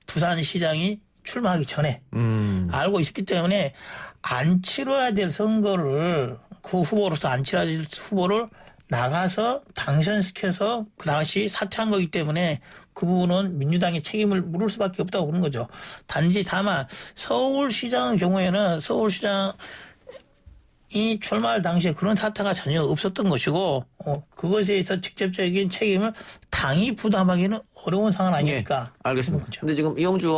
부산시장이 출마하기 전에 알고 있었기 때문에 안 치러야 될 선거를 그 후보로서 안 치러야 될 후보를 나가서 당선시켜서 그 다시 사퇴한 거기 때문에 그 부분은 민주당의 책임을 물을 수밖에 없다고 그런 거죠. 단지 다만 서울시장의 경우에는 서울시장 이 출마할 당시에 그런 사태가 전혀 없었던 것이고 그것에 대해서 직접적인 책임을 당이 부담하기는 어려운 상황 아닙니까? 예, 알겠습니다. 근데 지금 이용주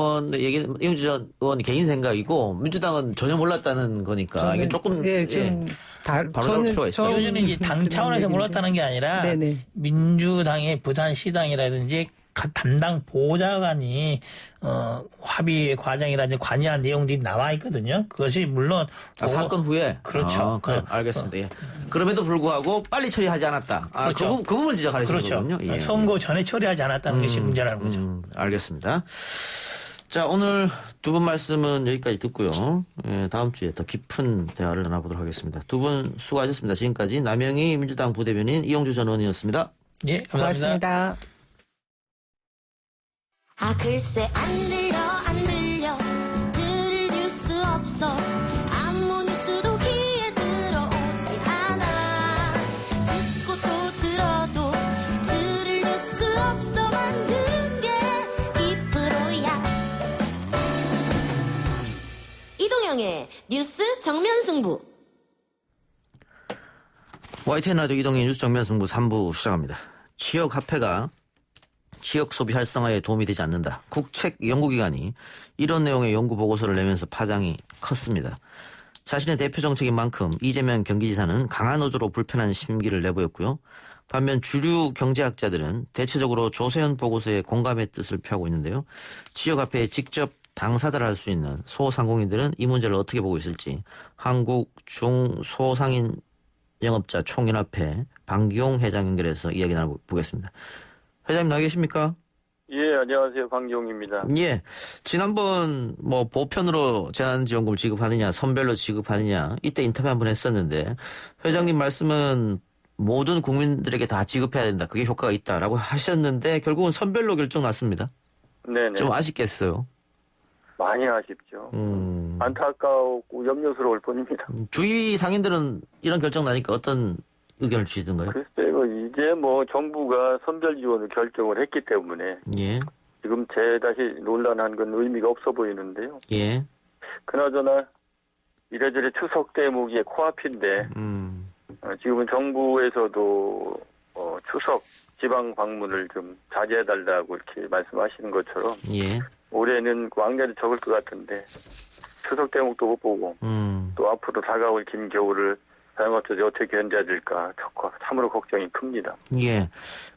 의원 개인 생각이고 민주당은 전혀 몰랐다는 거니까 이게 조금 바로 필요가 있어요. 이거는 이제 당 차원에서 몰랐다는 게 아니라 민주당의 부산시당이라든지 담당 보좌관이 합의 과정이라든지 관여한 내용들이 나와 있거든요. 그것이 물론 사건 후에 그렇죠. 알겠습니다. 예. 그럼에도 불구하고 빨리 처리하지 않았다. 그렇죠. 그 부분 지적하시는 거군요. 그렇죠. 선거 전에 처리하지 않았다는 것이 문제라는 거죠. 알겠습니다. 자, 오늘 두 분 말씀은 여기까지 듣고요. 다음 주에 더 깊은 대화를 나눠보도록 하겠습니다. 두 분 수고하셨습니다. 지금까지 남영희 민주당 부대변인 이용주 전 의원이었습니다. 예, 감사합니다. 고맙습니다. 글쎄 안 들려 들을 뉴스 없어 아무 뉴스도 귀에 들어오지 않아 듣고 또 들어도 들을 뉴스 없어 만든 게 2%야 이동현 이동영의 뉴스 정면 승부. YTN 라디오 이동의 뉴스 정면 승부 3부 시작합니다. 지역화폐가 지역 소비 활성화에 도움이 되지 않는다. 국책연구기관이 이런 내용의 연구 보고서를 내면서 파장이 컸습니다. 자신의 대표 정책인 만큼 이재명 경기지사는 강한 어조로 불편한 심기를 내보였고요. 반면 주류 경제학자들은 대체적으로 조세현 보고서에 공감의 뜻을 표하고 있는데요. 지역화폐에 직접 당사자를 할 수 있는 소상공인들은 이 문제를 어떻게 보고 있을지 한국 중소상인 영업자 총연합회 방기용 회장 연결해서 이야기 나눠보겠습니다. 회장님 나와 계십니까? 예, 안녕하세요. 방기용입니다. 예. 지난번 보편으로 재난지원금을 지급하느냐 선별로 지급하느냐 이때 인터뷰 한번 했었는데 회장님 말씀은 모든 국민들에게 다 지급해야 된다. 그게 효과가 있다라고 하셨는데 결국은 선별로 결정 났습니다. 네네. 좀 아쉽겠어요. 많이 아쉽죠. 안타까웠고 염려스러울 뿐입니다. 주위 상인들은 이런 결정 나니까 어떤 의견을 주시던가요? 글쎄요, 이제 정부가 선별 지원을 결정을 했기 때문에 예. 지금 다시 논란한 건 의미가 없어 보이는데요. 예. 그나저나 이래저래 추석 대목이 코앞인데 지금은 정부에서도 추석 지방 방문을 좀 자제해달라고 이렇게 말씀하시는 것처럼 예. 올해는 왕년에 적을 것 같은데 추석 대목도 못 보고 또 앞으로 다가올 긴 겨울을 자영업자들이 어떻게 견뎌야 될까 참으로 걱정이 큽니다. 예.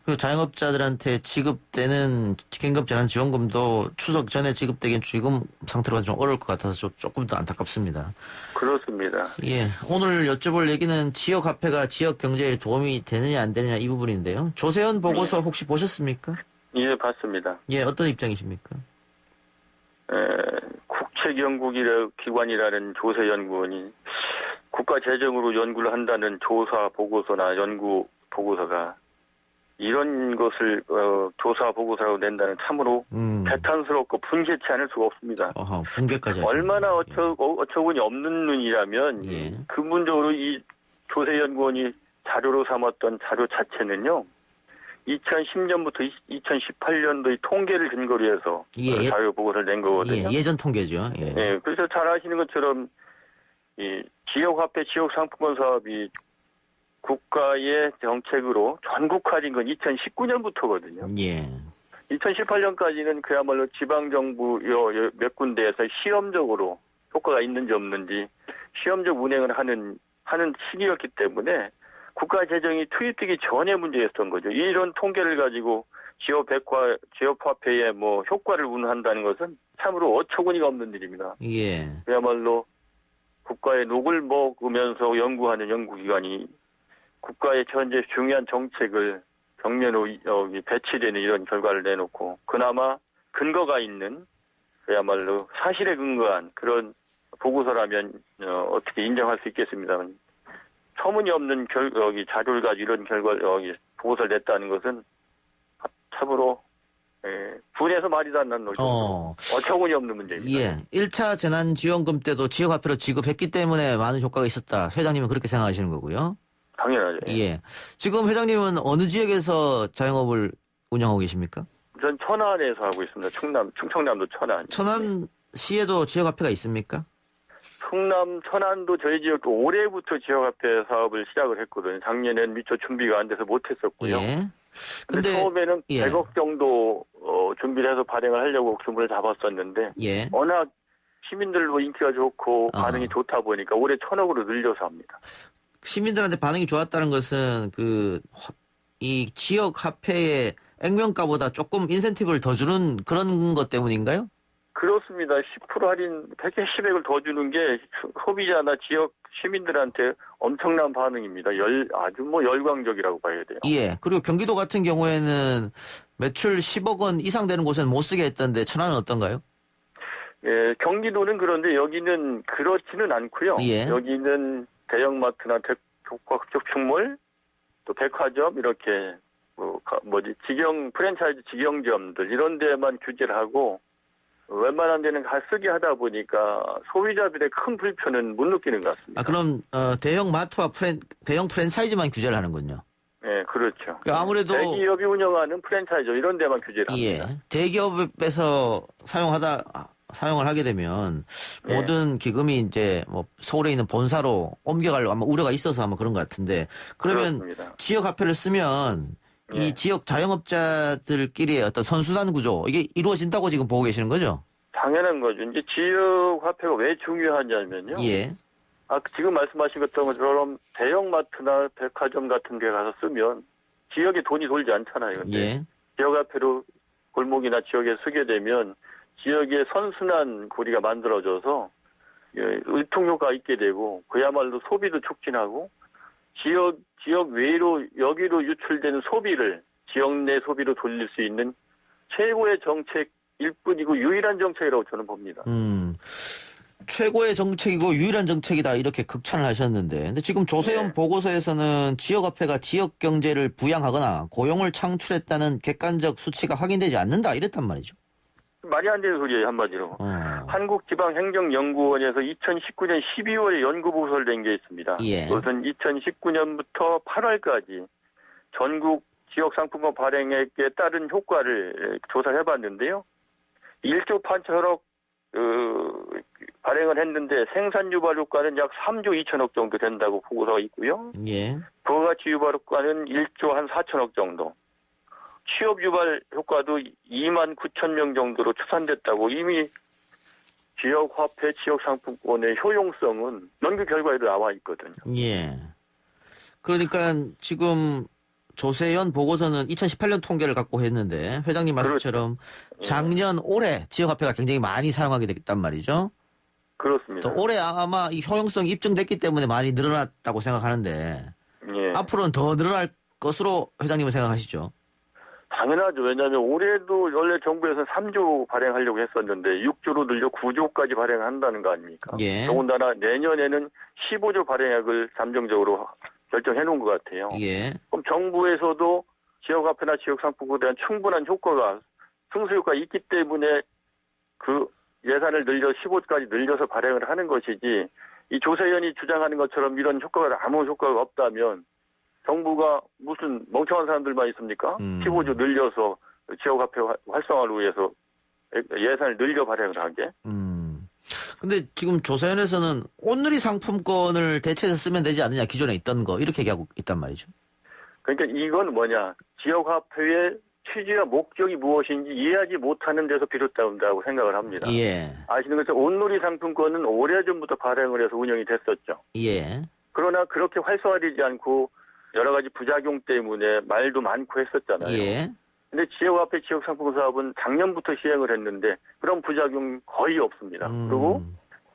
그리고 자영업자들한테 지급되는 긴급재난지원금도 추석 전에 지급되긴 지금 상태로는 좀 어려울 것 같아서 조금 더 안타깝습니다. 그렇습니다. 예. 오늘 여쭤볼 얘기는 지역화폐가 지역 경제에 도움이 되느냐 안 되느냐 이 부분인데요. 조세현 보고서 혹시 보셨습니까? 예, 봤습니다. 예, 어떤 입장이십니까? 국책연구기관이라는 조세연구원이 국가 재정으로 연구를 한다는 조사 보고서나 연구 보고서가 이런 것을 조사 보고서라고 낸다는 참으로 배탄스럽고 분개치 않을 수가 없습니다. 분개까지 얼마나 어처구니 없는 눈이라면 근본적으로 이 조세연구원이 자료로 삼았던 자료 자체는요. 2010년부터 2018년도의 통계를 근거로 해서 자료 보고서를 낸 거거든요. 예전 통계죠. 예. 예, 그래서 잘 아시는 것처럼 이 지역화폐 지역상품권 사업이 국가의 정책으로 전국화된 건 2019년부터거든요. 예. 2018년까지는 그야말로 지방정부 몇 군데에서 시험적으로 효과가 있는지 없는지 시험적 운행을 하는 시기였기 때문에 국가 재정이 투입되기 전에 문제였던 거죠. 이런 통계를 가지고 지역화폐에 효과를 운운한다는 것은 참으로 어처구니가 없는 일입니다. 예. 그야말로 국가의 녹을 먹으면서 연구하는 연구기관이 국가의 현재 중요한 정책을 정면으로 배치되는 이런 결과를 내놓고 그나마 근거가 있는 그야말로 사실에 근거한 그런 보고서라면 어떻게 인정할 수 있겠습니다만 터무니없는 자료를 가지고 이런 보고서를 냈다는 것은 참으로 분해서 말이도 안 나는 어처구니 없는 문제입니다. 예. 1차 재난지원금 때도 지역화폐로 지급했기 때문에 많은 효과가 있었다. 회장님은 그렇게 생각하시는 거고요. 당연하죠. 예. 지금 회장님은 어느 지역에서 자영업을 운영하고 계십니까? 전 천안에서 하고 있습니다. 충청남도 천안. 천안시에도 지역화폐가 있습니까? 천안도 저희 지역도 올해부터 지역화폐 사업을 시작을 했거든요. 작년엔 미처 준비가 안 돼서 못했었고요. 예. 근데 처음에는 100억 정도 준비를 해서 발행을 하려고 규모를 잡았었는데 워낙 시민들도 인기가 좋고 반응이 좋다 보니까 올해 1,000억으로 늘려서 합니다. 시민들한테 반응이 좋았다는 것은 이 지역 화폐의 액면가보다 조금 인센티브를 더 주는 그런 것 때문인가요? 그렇습니다. 10% 할인 패키지액을 더 주는 게 소비자나 지역 시민들한테 엄청난 반응입니다. 아주 열광적이라고 봐야 돼요. 예. 그리고 경기도 같은 경우에는 매출 10억 원 이상 되는 곳에는 못 쓰게 했던데 천안은 어떤가요? 예, 경기도는 그런데 여기는 그렇지는 않고요. 여기는 대형마트나 쇼핑몰, 또 백화점 이렇게 프랜차이즈 직영점들 이런 데만 규제를 하고 웬만한 데는 다 쓰게 하다 보니까 소비자들의 큰 불편은 못 느끼는 것 같습니다. 그럼 대형 마트와 대형 프랜차이즈만 규제를 하는군요. 네, 그렇죠. 아무래도 대기업이 운영하는 프랜차이즈 이런 데만 규제를 합니다. 대기업에서 사용하다 사용을 하게 되면 예. 모든 기금이 이제 뭐 서울에 있는 본사로 옮겨가려고 아마 우려가 있어서 아마 그런 것 같은데 그러면 그렇습니다. 지역 화폐를 쓰면 예. 이 지역 자영업자들끼리의 어떤 선순환 구조 이게 이루어진다고 지금 보고 계시는 거죠? 당연한 거죠. 이제 지역 화폐가 왜 중요하냐면요. 예. 지금 말씀하신 것처럼 대형마트나 백화점 같은 데 가서 쓰면 지역에 돈이 돌지 않잖아요. 근데 예. 지역 화폐로 골목이나 지역에 쓰게 되면 지역의 선순환 고리가 만들어져서 유통 효과가 있게 되고 그야말로 소비도 촉진하고 지역 외로 여기로 유출되는 소비를 지역 내 소비로 돌릴 수 있는 최고의 정책일 뿐이고 유일한 정책이라고 저는 봅니다. 최고의 정책이고 유일한 정책이다 이렇게 극찬을 하셨는데 근데 지금 조세현 네. 보고서에서는 지역화폐가 지역 경제를 부양하거나 고용을 창출했다는 객관적 수치가 확인되지 않는다 이랬단 말이죠. 말이 안 되는 소리예요, 한마디로. 한국지방행정연구원에서 2019년 12월에 연구보고서를 낸 게 있습니다. 예. 그것은 2019년부터 8월까지 전국 지역상품권 발행에 따른 효과를 조사를 해봤는데요. 1조 8천억 발행을 했는데 생산 유발 효과는 약 3조 2천억 정도 된다고 보고서가 있고요. 예. 부가가치 유발 효과는 1조 한 4천억 정도. 취업 유발 효과도 2만 9천 명 정도로 추산됐다고 이미 지역화폐, 지역상품권의 효용성은 연구 결과에도 나와 있거든요. 예. 그러니까 지금 조세현 보고서는 2018년 통계를 갖고 했는데 회장님 말씀처럼 그렇죠. 작년 올해 지역화폐가 굉장히 많이 사용하게 됐단 말이죠. 그렇습니다. 또 올해 아마 이 효용성이 입증됐기 때문에 많이 늘어났다고 생각하는데 예. 앞으로는 더 늘어날 것으로 회장님은 생각하시죠? 당연하죠. 왜냐하면 올해도 원래 정부에서 3조 발행하려고 했었는데 6조로 늘려 9조까지 발행한다는 거 아닙니까? 예. 더군다나 내년에는 15조 발행액을 잠정적으로 결정해 놓은 것 같아요. 예. 그럼 정부에서도 지역화폐나 지역상품권에 대한 충분한 효과가 승수효과가 있기 때문에 그 예산을 늘려 15조까지 늘려서 발행을 하는 것이지 이 조세현이 주장하는 것처럼 이런 효과가 아무 효과가 없다면 정부가 무슨 멍청한 사람들만 있습니까? 15조 늘려서 지역화폐 활성화를 위해서 예산을 늘려 발행을 하게. 근데 지금 조세현에서는 온누리 상품권을 대체해서 쓰면 되지 않느냐 기존에 있던 거 이렇게 얘기하고 있단 말이죠. 그러니까 이건 뭐냐. 지역화폐의 취지와 목적이 무엇인지 이해하지 못하는 데서 비롯된다고 생각을 합니다. 예. 아시는 것처럼 온누리 상품권은 오래전부터 발행을 해서 운영이 됐었죠. 예. 그러나 그렇게 활성화되지 않고 여러 가지 부작용 때문에 말도 많고 했었잖아요. 예. 근데 지역화폐 지역상품권 사업은 작년부터 시행을 했는데 그런 부작용 거의 없습니다. 그리고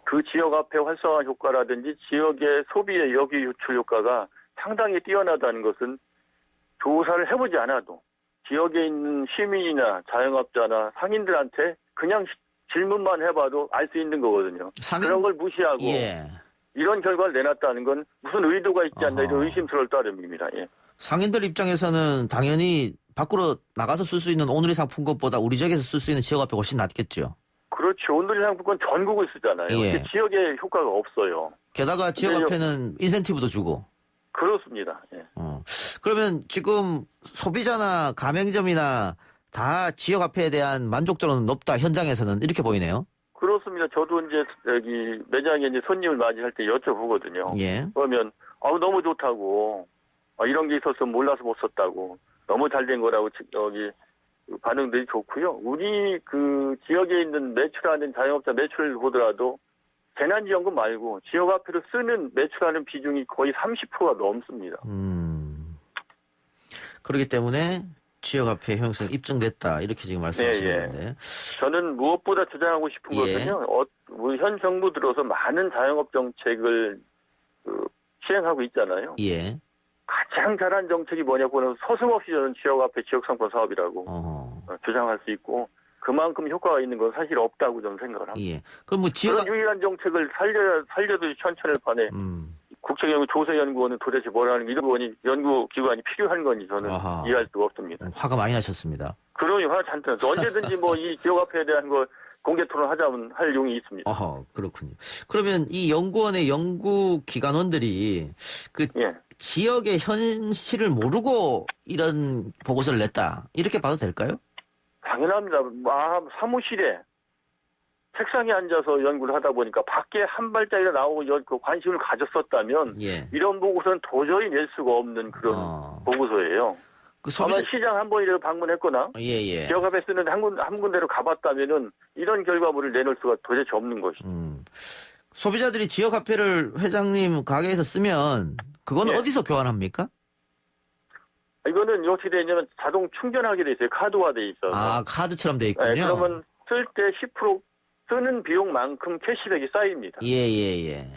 그 지역화폐 활성화 효과라든지 지역의 소비의 여기 유출 효과가 상당히 뛰어나다는 것은 조사를 해보지 않아도 지역에 있는 시민이나 자영업자나 상인들한테 그냥 질문만 해봐도 알 수 있는 거거든요. 그런 걸 무시하고 예. 이런 결과를 내놨다는 건 무슨 의도가 있지 않나 이런 의심스러울 따름입니다. 예. 상인들 입장에서는 당연히 밖으로 나가서 쓸 수 있는 온누리 상품권보다 우리 지역에서 쓸 수 있는 지역화폐가 훨씬 낫겠죠. 그렇죠. 온누리 상품권 전국을 쓰잖아요. 예. 근데 지역에 효과가 없어요. 게다가 지역화폐는 인센티브도 주고. 그렇습니다. 예. 그러면 지금 소비자나 가맹점이나 다 지역화폐에 대한 만족도는 높다 현장에서는 이렇게 보이네요. 그렇습니다. 저도 이제 여기 매장에 이제 손님을 맞이할 때 여쭤보거든요. 예. 그러면 너무 좋다고 이런 게 있었으면 몰라서 못 썼다고 너무 잘 된 거라고 여기 반응들이 좋고요. 우리 그 지역에 있는 매출하는 자영업자 매출을 보더라도 재난지원금 말고 지역화폐로 쓰는 매출하는 비중이 거의 30%가 넘습니다. 그렇기 때문에 지역화폐 효용성이 입증됐다 이렇게 지금 말씀하시는데. 예. 저는 무엇보다 주장하고 싶은 예. 것은요. 우리 현 정부 들어서 많은 자영업 정책을 시행하고 있잖아요. 예. 가장 잘한 정책이 뭐냐고는 서슴없이 저는 지역화폐 지역상품 사업이라고 주장할 수 있고 그만큼 효과가 있는 건 사실 없다고 저는 생각을 합니다. 예. 그럼 뭐 그런 유일한 정책을 살려도 천천을 판에 국책연구 조세연구원은 도대체 뭐라는 이런 연구기관이 필요한 건지 저는 이해할 수가 없습니다. 화가 많이 나셨습니다. 그러니 화 잔뜩 났어. 언제든지 뭐 이 지역화폐에 대한 거 공개 토론하자면 할 용이 있습니다. 그렇군요. 그러면 이 연구원의 연구기관원들이 그 지역의 현실을 모르고 이런 보고서를 냈다 이렇게 봐도 될까요? 당연합니다. 사무실에 책상에 앉아서 연구를 하다 보니까 밖에 한 발자리가 나오고 그 관심을 가졌었다면 예. 이런 보고서는 도저히 낼 수가 없는 그런 보고서예요. 그 아마 시장 한 번이라도 방문했거나 예. 지역 화폐 쓰는 한 군데로 가봤다면은 이런 결과물을 내놓을 수가 도대체 없는 것이죠. 소비자들이 지역 화폐를 회장님 가게에서 쓰면 그건 예. 어디서 교환합니까? 이거는 어떻게 되냐면 자동 충전하게 돼 있어요. 카드화돼 있어서. 아, 카드처럼 돼 있군요. 네, 그러면 쓸 때 10% 쓰는 비용만큼 캐시백이 쌓입니다. 예.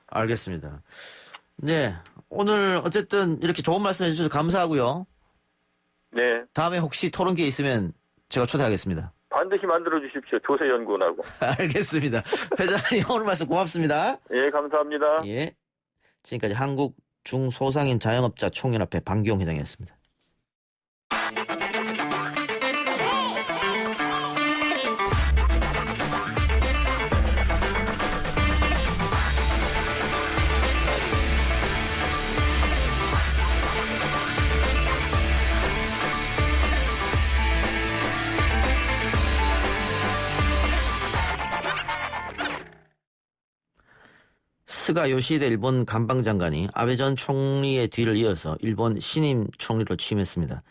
알겠습니다. 네. 오늘 어쨌든 이렇게 좋은 말씀 해주셔서 감사하고요. 네. 다음에 혹시 토론 기회 있으면 제가 초대하겠습니다. 반드시 만들어 주십시오. 조세연구원하고. 알겠습니다. 회장님 오늘 말씀 고맙습니다. 예, 감사합니다. 예. 지금까지 한국 중소상인 자영업자 총연합회 방기용 회장이었습니다. 스가 요시히데 일본 관방장관이 아베 전 총리의 뒤를 이어서 일본 신임 총리로 취임했습니다.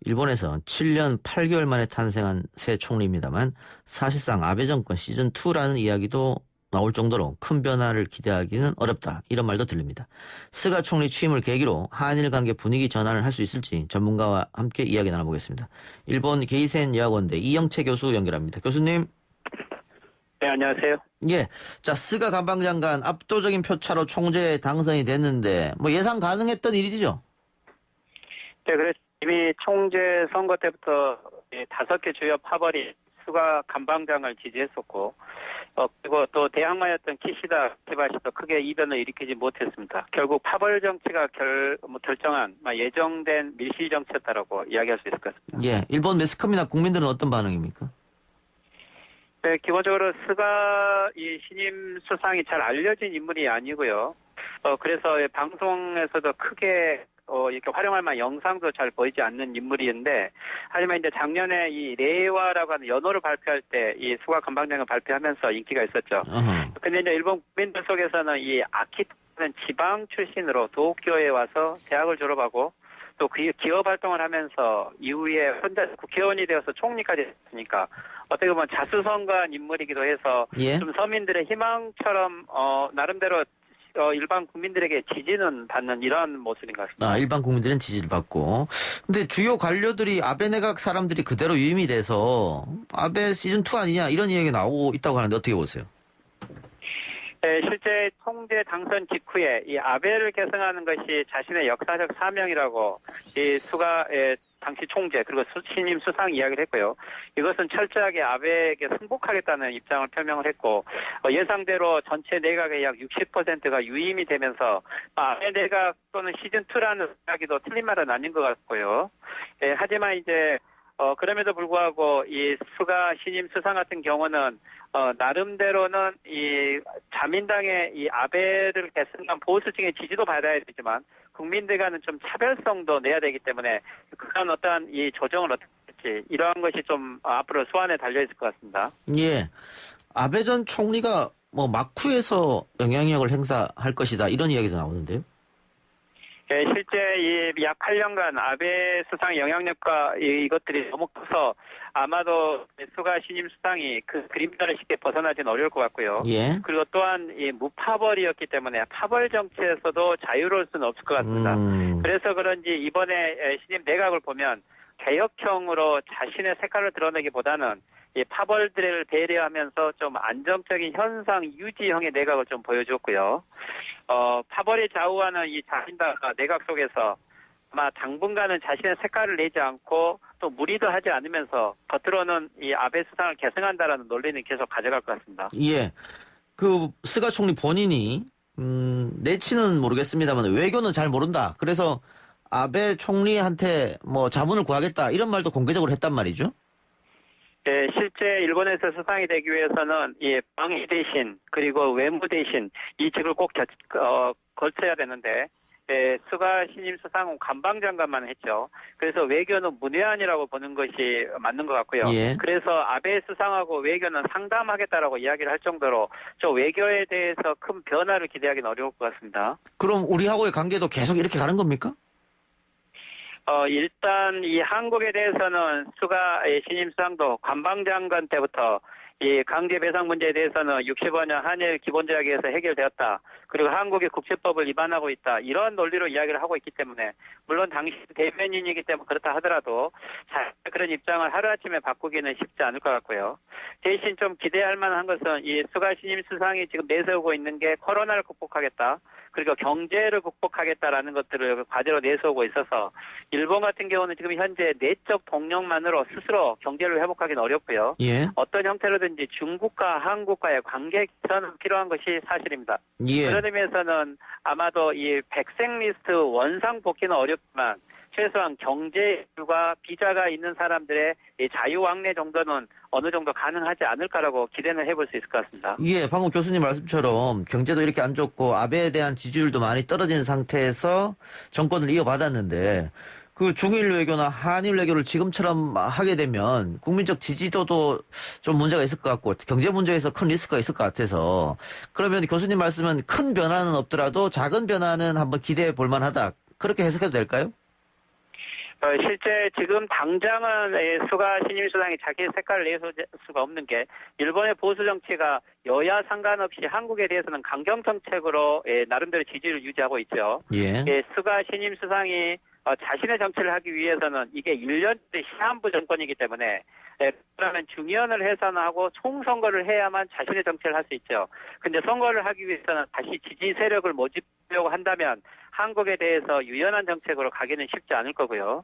일본에서 7년 8개월 만에 탄생한 새 총리입니다만 사실상 아베 정권 시즌2라는 이야기도 나올 정도로 큰 변화를 기대하기는 어렵다. 이런 말도 들립니다. 스가 총리 취임을 계기로 한일 관계 분위기 전환을 할 수 있을지 전문가와 함께 이야기 나눠보겠습니다. 일본 게이센 여학원대 이영채 교수 연결합니다. 교수님. 네, 안녕하세요. 예. 자, 스가 관방장관 압도적인 표차로 총재에 당선이 됐는데, 예상 가능했던 일이죠? 네, 그래서 이미 총재 선거 때부터 5개 주요 파벌이 스가 관방장을 지지했었고, 그리고 또 대항마였던 키시다 키바시도 크게 이변을 일으키지 못했습니다. 결국 파벌 정치가 결정한 예정된 밀실 정치였다라고 이야기할 수 있을 것 같습니다. 예. 일본 매스컴이나 국민들은 어떤 반응입니까? 네, 기본적으로 스가 이 신임 수상이 잘 알려진 인물이 아니고요. 그래서 방송에서도 크게 이렇게 활용할 만한 영상도 잘 보이지 않는 인물인데, 하지만 이제 작년에 이 레이와라고 하는 연호를 발표할 때 이 스가 관방장을 발표하면서 인기가 있었죠. 근데 이제 일본 국민들 속에서는 이 아키타는 지방 출신으로 도쿄에 와서 대학을 졸업하고 또 그 기업 활동을 하면서 이후에 혼자 국회의원이 되어서 총리까지 했으니까 어떻게 보면 자수성가한 인물이기도 해서 예? 좀 서민들의 희망처럼 나름대로 일반 국민들에게 지지는 받는 이런 모습인 것 같습니다. 아, 일반 국민들은 지지를 받고. 근데 주요 관료들이 아베 내각 사람들이 그대로 유임이 돼서 아베 시즌2 아니냐 이런 이야기가 나오고 있다고 하는데 어떻게 보세요? 네, 실제 총재 당선 직후에 이 아베를 계승하는 것이 자신의 역사적 사명이라고 이 스가 당시 총재 그리고 신임 수상 이야기를 했고요. 이것은 철저하게 아베에게 승복하겠다는 입장을 표명을 했고 예상대로 전체 내각의 약 60%가 유임이 되면서 아베 내각 또는 시즌2라는 이야기도 틀린 말은 아닌 것 같고요. 하지만 이제 그럼에도 불구하고 이 스가 신임 수상 같은 경우는 나름대로는 이 자민당의 이 아베를 계승한 보수층의 지지도 받아야 되지만 국민들과는 좀 차별성도 내야 되기 때문에 그런 어떠한 이 조정을 어떻게 할지 이러한 것이 좀 앞으로 소안에 달려 있을 것 같습니다. 예. 아베 전 총리가 마쿠에서 영향력을 행사할 것이다 이런 이야기도 나오는데요. 네, 실제 이 약 8년간 아베 수상의 영향력과 이것들이 너무 커서 아마도 스가 신임 수상이 그 그림자를 쉽게 벗어나지는 어려울 것 같고요. 예. 그리고 또한 이 무파벌이었기 때문에 파벌 정치에서도 자유로울 수는 없을 것 같습니다. 그래서 그런지 이번에 신임 내각을 보면 개혁형으로 자신의 색깔을 드러내기보다는 이 파벌들을 배려하면서 좀 안정적인 현상 유지형의 내각을 좀 보여줬고요. 파벌이 좌우하는 이 자민당 내각 속에서 아마 당분간은 자신의 색깔을 내지 않고 또 무리도 하지 않으면서 겉으로는 이 아베 수상을 계승한다라는 논리는 계속 가져갈 것 같습니다. 예. 그 스가 총리 본인이 내치는 모르겠습니다만 외교는 잘 모른다. 그래서 아베 총리한테 자문을 구하겠다 이런 말도 공개적으로 했단 말이죠. 네, 실제 일본에서 수상이 되기 위해서는 이 방위 대신 그리고 외무 대신 이 직을 꼭 거쳐야 되는데 수가 신임 수상은 관방장관만 했죠. 그래서 외교는 문외한이라고 보는 것이 맞는 것 같고요. 예. 그래서 아베 수상하고 외교는 상담하겠다라고 이야기를 할 정도로 저 외교에 대해서 큰 변화를 기대하기는 어려울 것 같습니다. 그럼 우리하고의 관계도 계속 이렇게 가는 겁니까? 일단 이 한국에 대해서는 수가 신임 수상도 관방장관 때부터 이 강제 배상 문제에 대해서는 65년 한일 기본조약에서 해결되었다. 그리고 한국의 국제법을 위반하고 있다. 이런 논리로 이야기를 하고 있기 때문에 물론 당시 대변인이기 때문에 그렇다 하더라도 그런 입장을 하루아침에 바꾸기는 쉽지 않을 것 같고요. 대신 좀 기대할 만한 것은 이 수가 신임 수상이 지금 내세우고 있는 게 코로나를 극복하겠다. 그리고 경제를 극복하겠다라는 것들을 과제로 내세우고 있어서 일본 같은 경우는 지금 현재 내적 동력만으로 스스로 경제를 회복하기는 어렵고요. 예. 어떤 형태로든지 중국과 한국과의 관계 개선은 필요한 것이 사실입니다. 예. 그런 의미에서는 아마도 이 백색 리스트 원상 복귀는 어렵지만 최소한 경제과 비자가 있는 사람들의 이 자유왕래 정도는 어느 정도 가능하지 않을까라고 기대는 해볼 수 있을 것 같습니다. 예, 방금 교수님 말씀처럼 경제도 이렇게 안 좋고 아베에 대한 지지율도 많이 떨어진 상태에서 정권을 이어받았는데 그 중일 외교나 한일 외교를 지금처럼 하게 되면 국민적 지지도도 좀 문제가 있을 것 같고 경제 문제에서 큰 리스크가 있을 것 같아서 그러면 교수님 말씀은 큰 변화는 없더라도 작은 변화는 한번 기대해 볼 만하다. 그렇게 해석해도 될까요? 실제 지금 당장은 수가 신임 수상이 자기 색깔을 내세울 수가 없는 게 일본의 보수 정치가 여야 상관없이 한국에 대해서는 강경 정책으로 나름대로 지지를 유지하고 있죠. 예. 수가 신임 수상이 자신의 정치를 하기 위해서는 이게 1년째 시한부 정권이기 때문에 그러면 중의원을 해산하고 총선거를 해야만 자신의 정치를 할 수 있죠. 근데 선거를 하기 위해서는 다시 지지 세력을 모집하려고 한다면 한국에 대해서 유연한 정책으로 가기는 쉽지 않을 거고요.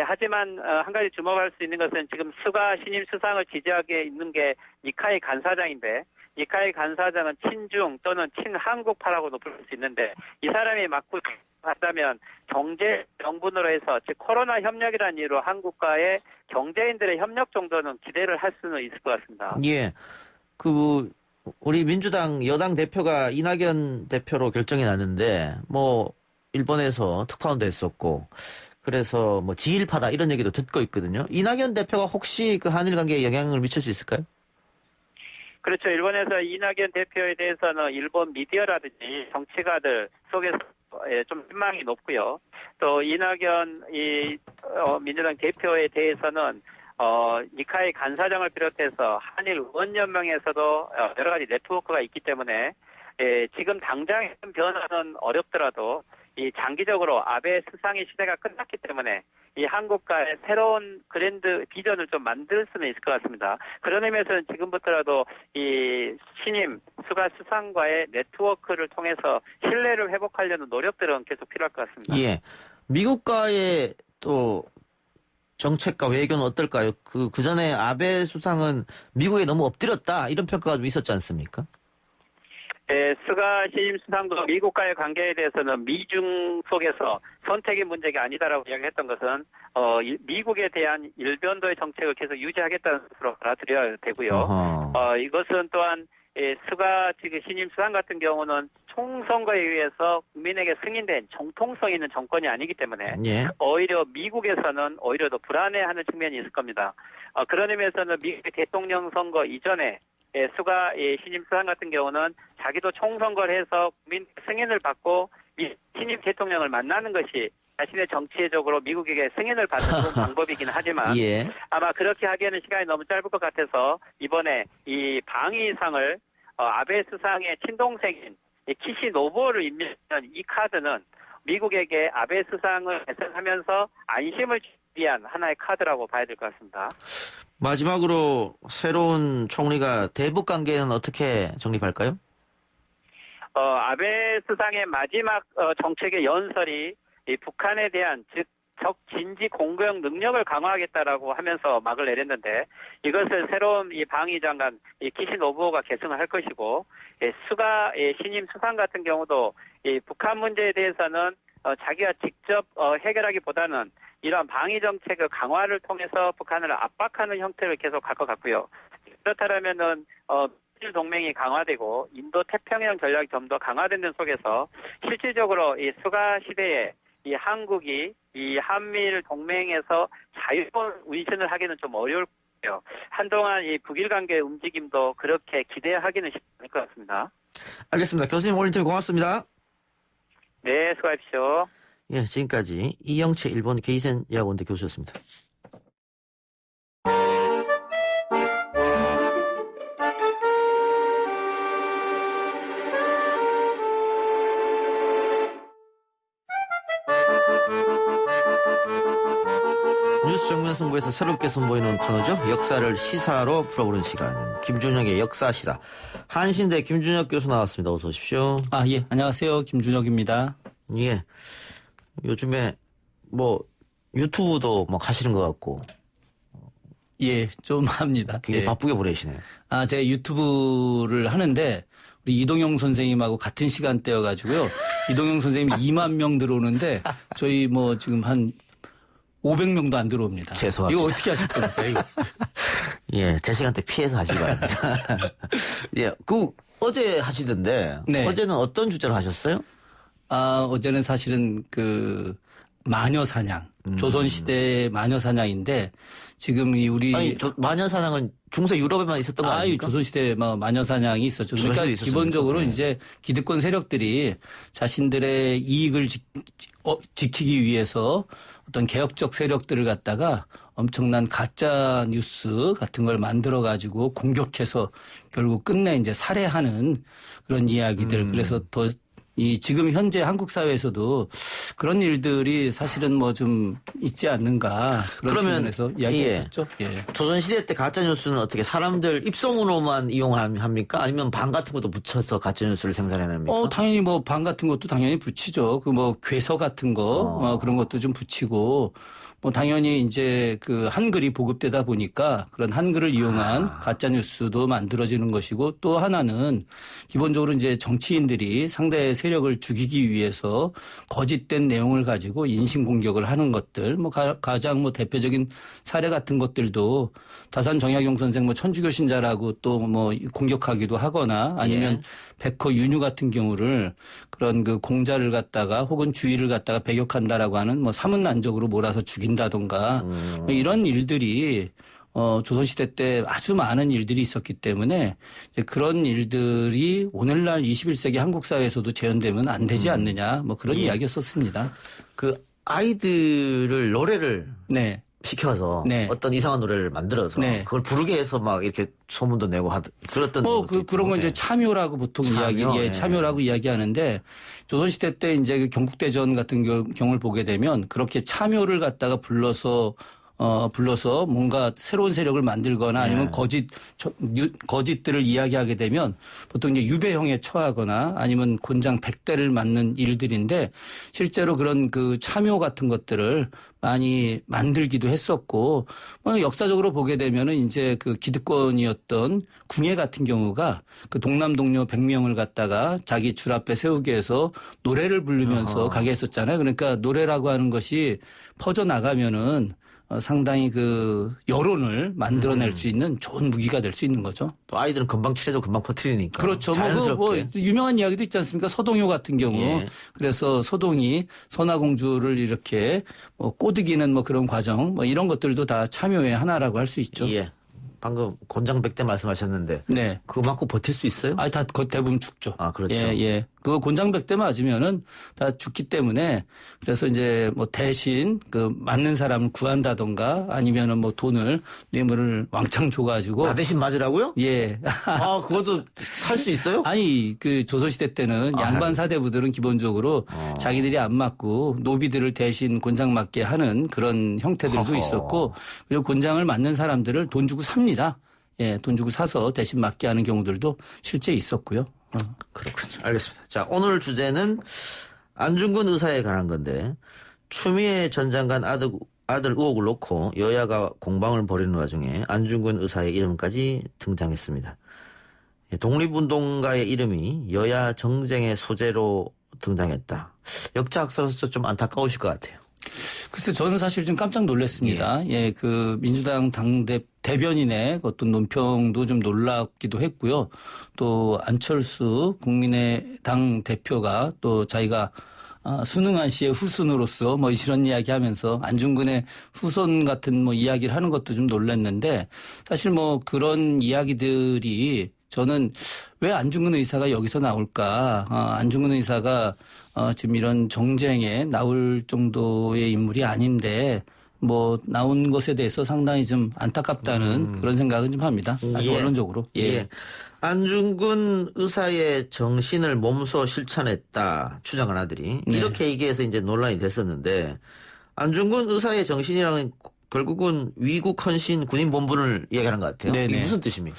하지만 한 가지 주목할 수 있는 것은 지금 수가 신임 수상을 지지하게 있는 게 니카이 간사장인데 니카이 간사장은 친중 또는 친한국파라고도 부를 수 있는데 이 사람이 맡고 한다면 경제 명분으로 해서 즉 코로나 협력이라는 이유로 한국과의 경제인들의 협력 정도는 기대를 할 수는 있을 것 같습니다. 예. 우리 민주당 여당 대표가 이낙연 대표로 결정이 났는데 뭐 일본에서 특파원도 했었고 그래서 뭐 지일파다 이런 얘기도 듣고 있거든요. 이낙연 대표가 혹시 그 한일 관계에 영향을 미칠 수 있을까요? 그렇죠. 일본에서 이낙연 대표에 대해서는 일본 미디어라든지 정치가들 속에서 좀 신망이 높고요. 또 이낙연 민주당 대표에 대해서는 니카이 간사장을 비롯해서 한일 의원연맹에서도 여러 가지 네트워크가 있기 때문에 지금 당장의 변화는 어렵더라도 이 장기적으로 아베 수상의 시대가 끝났기 때문에 이 한국과의 새로운 그랜드 비전을 좀 만들 수는 있을 것 같습니다. 그런 의미에서는 지금부터라도 이 신임 수가 수상과의 네트워크를 통해서 신뢰를 회복하려는 노력들은 계속 필요할 것 같습니다. 예. 미국과의 또 정책과 외교는 어떨까요? 그 전에 아베 수상은 미국에 너무 엎드렸다 이런 평가가 좀 있었지 않습니까? 수가 신임 수상도 미국과의 관계에 대해서는 미중 속에서 선택의 문제가 아니다라고 이야기했던 것은 미국에 대한 일변도의 정책을 계속 유지하겠다는 것으로 받아들여야 되고요. 이것은 또한 수가 지금 신임 수상 같은 경우는 총선거에 의해서 국민에게 승인된 정통성 있는 정권이 아니기 때문에 예. 오히려 미국에서는 오히려 더 불안해하는 측면이 있을 겁니다. 그런 의미에서는 미국 대통령 선거 이전에 수가 신임 수상 같은 경우는 자기도 총선거를 해서 국민 승인을 받고 신임 대통령을 만나는 것이 자신의 정치적으로 미국에게 승인을 받는 방법이긴 하지만 예. 아마 그렇게 하기에는 시간이 너무 짧을 것 같아서 이번에 이 방위상을 아베 수상의 친동생인 키시 노부오를 임명한 이 카드는 미국에게 아베 수상을 배상하면서 안심을 주기 위한 하나의 카드라고 봐야 될 것 같습니다. 마지막으로 새로운 총리가 대북 관계는 어떻게 정립할까요? 아베 수상의 마지막 정책의 연설이 이 북한에 대한 즉 적 진지 공격 능력을 강화하겠다라고 하면서 막을 내렸는데 이것을 새로운 이 방위장관 이 키시 노부오가 계승을 할 것이고 수가 신임 수상 같은 경우도 이 북한 문제에 대해서는 자기가 직접 해결하기보다는 이러한 방위 정책의 강화를 통해서 북한을 압박하는 형태를 계속 갈 것 같고요. 그렇다면은 한일 동맹이 강화되고 인도 태평양 전략이 좀 더 강화되는 속에서 실질적으로 이 수가 시대에 이 한국이 이 한미일 동맹에서 자유로운 운신을 하기는 좀 어려울 거예요. 한동안 이 북일 관계 움직임도 그렇게 기대하기는 쉽지 않을 것 같습니다. 알겠습니다. 교수님 오늘 인터뷰 고맙습니다. 네, 수고하십시오. 예, 지금까지 이영채 일본 게이센 여학원대 교수였습니다. 뉴스 정면 승부에서 새롭게 선보이는 코너죠. 역사를 시사로 풀어보는 시간. 김준혁의 역사시사. 한신대 김준혁 교수 나왔습니다. 어서 오십시오. 예. 안녕하세요. 김준혁입니다. 예. 요즘에 뭐 유튜브도 막 하시는 것 같고. 예, 좀 합니다. 굉장히 바쁘게 보내시네요. 제가 유튜브를 하는데 우리 이동영 선생님하고 같은 시간대여가지고요. 이동영 선생님이 2만 명 들어오는데 저희 뭐 지금 한 500명도 안 들어옵니다. 죄송합니다. 이거 어떻게 하실 겁니까, 이거? 예, 제 시간대 피해서 하시기 바랍니다. 예, 어제 하시던데. 네. 어제는 어떤 주제로 하셨어요? 어제는 사실은 마녀사냥. 조선시대 마녀사냥인데 지금 마녀사냥은 중세 유럽에만 있었던 거 아닙니까? 조선시대 마녀사냥이 있었죠. 그러니까 기본적으로 이제 기득권 세력들이 자신들의 이익을 지키기 위해서 어떤 개혁적 세력들을 갖다가 엄청난 가짜 뉴스 같은 걸 만들어 가지고 공격해서 결국 끝내 이제 살해하는 그런 이야기들. 그래서 지금 현재 한국 사회에서도 그런 일들이 사실은 뭐 좀 있지 않는가 그런 측면에서 이야기했었죠. 예. 조선시대 때 가짜뉴스는 어떻게 사람들 입소문으로만 이용합니까? 아니면 방 같은 것도 붙여서 가짜뉴스를 생산해냅니까? 당연히 뭐 방 같은 것도 당연히 붙이죠. 괴서 같은 거 그런 것도 좀 붙이고 뭐 당연히 이제 한글이 보급되다 보니까 그런 한글을 이용한 가짜 뉴스도 만들어지는 것이고 또 하나는 기본적으로 이제 정치인들이 상대의 세력을 죽이기 위해서 거짓된 내용을 가지고 인신 공격을 하는 것들 뭐 가장 뭐 대표적인 사례 같은 것들도 다산 정약용 선생 뭐 천주교 신자라고 또 뭐 공격하기도 하거나 아니면 백호 윤유 같은 경우를 그런 공자를 갖다가 혹은 주의를 갖다가 배격한다라고 하는 뭐 사문난적으로 몰아서 죽인다던가 뭐 이런 일들이 조선시대 때 아주 많은 일들이 있었기 때문에 이제 그런 일들이 오늘날 21세기 한국 사회에서도 재현되면 안 되지 않느냐 뭐 그런 이야기였었습니다. 아이들을 노래를 시켜서 어떤 이상한 노래를 만들어서 그걸 부르게 해서 막 이렇게 소문도 내고 그랬던 그런 건 이제 참요라고 보통 참요라고 이야기하는데 조선시대 때 이제 경국대전 같은 경우를 보게 되면 그렇게 참요를 갖다가 불러서 뭔가 새로운 세력을 만들거나 아니면 거짓들을 이야기하게 되면 보통 이제 유배형에 처하거나 아니면 곤장 100대를 맞는 일들인데 실제로 그런 참요 같은 것들을 많이 만들기도 했었고 역사적으로 보게 되면은 이제 기득권이었던 궁예 같은 경우가 동남동료 100명을 갖다가 자기 줄 앞에 세우게 해서 노래를 부르면서 가게 했었잖아요. 그러니까 노래라고 하는 것이 퍼져 나가면은 상당히 여론을 만들어낼 수 있는 좋은 무기가 될 수 있는 거죠. 또 아이들은 금방 칠해도 금방 퍼뜨리니까. 그렇죠. 뭐 유명한 이야기도 있지 않습니까? 서동요 같은 경우. 그래서 서동이 선화공주를 이렇게 꼬드기는 뭐 그런 과정 뭐 이런 것들도 다 참여의 하나라고 할 수 있죠. 예. 방금 곤장 100대 말씀하셨는데. 그거 맞고 버틸 수 있어요? 다 대부분 죽죠. 그렇죠. 예. 그거 곤장 100대 맞으면은 다 죽기 때문에 그래서 이제 뭐 대신 맞는 사람을 구한다던가 아니면은 뭐 뇌물을 왕창 줘가지고. 다 대신 맞으라고요? 예. 그것도 살 수 있어요? 아니, 조선시대 때는 양반 사대부들은 기본적으로 자기들이 안 맞고 노비들을 대신 곤장 맞게 하는 그런 형태들도 있었고 그리고 곤장을 맞는 사람들을 돈 주고 삽니다. 예, 돈 주고 사서 대신 맞게 하는 경우들도 실제 있었고요. 그렇군요. 알겠습니다. 자, 오늘 주제는 안중근 의사에 관한 건데 추미애 전 장관 아들 의혹을 놓고 여야가 공방을 벌이는 와중에 안중근 의사의 이름까지 등장했습니다. 독립운동가의 이름이 여야 정쟁의 소재로 등장했다. 역사학자로서 좀 안타까우실 것 같아요. 글쎄 저는 사실 좀 깜짝 놀랐습니다. 예, 그 민주당 대변인의 어떤 논평도 좀 놀랍기도 했고요. 또 안철수 국민의당 대표가 또 자기가 순응한 씨의 후순으로서 뭐 이런 이야기 하면서 안중근의 후손 같은 뭐 이야기를 하는 것도 좀 놀랐는데 사실 뭐 그런 이야기들이 저는 왜 안중근 의사가 여기서 나올까? 안중근 의사가 지금 이런 정쟁에 나올 정도의 인물이 아닌데 뭐 나온 것에 대해서 상당히 좀 안타깝다는 그런 생각은 좀 합니다. 아주 원론적으로. 예. 안중근 의사의 정신을 몸소 실천했다 주장한 아들이 이렇게 얘기해서 이제 논란이 됐었는데 안중근 의사의 정신이라는 결국은 위국 헌신 군인 본분을 이야기하는 것 같아요. 네네. 이게 무슨 뜻입니까?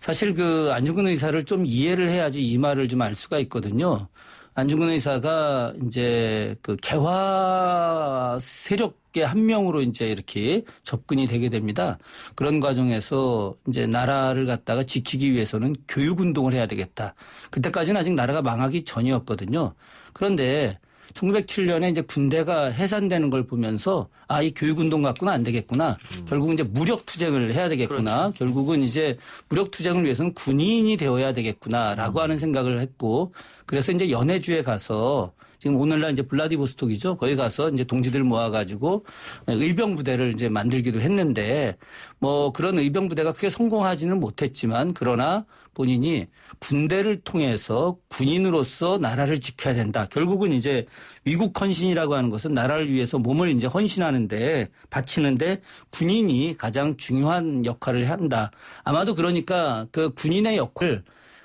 사실 그 안중근 의사를 좀 이해를 해야지 이 말을 좀 알 수가 있거든요. 안중근 의사가 이제 그 개화 세력의 한 명으로 이제 이렇게 접근이 되게 됩니다. 그런 과정에서 이제 나라를 갖다가 지키기 위해서는 교육 운동을 해야 되겠다. 그때까지는 아직 나라가 망하기 전이었거든요. 그런데 1907년에 이제 군대가 해산되는 걸 보면서 이 교육운동 갖고는 안 되겠구나. 결국은 이제 무력투쟁을 해야 되겠구나. 그렇죠. 결국은 이제 무력투쟁을 위해서는 군인이 되어야 되겠구나라고 하는 생각을 했고 그래서 이제 연해주에 가서 지금 오늘날 이제 블라디보스톡이죠. 거기 가서 이제 동지들 모아가지고 의병 부대를 이제 만들기도 했는데 뭐 그런 의병 부대가 크게 성공하지는 못했지만 그러나 본인이 군대를 통해서 군인으로서 나라를 지켜야 된다. 결국은 이제 위국 헌신이라고 하는 것은 나라를 위해서 몸을 이제 헌신하는데 바치는데 군인이 가장 중요한 역할을 한다. 아마도 그러니까 그 군인의 역할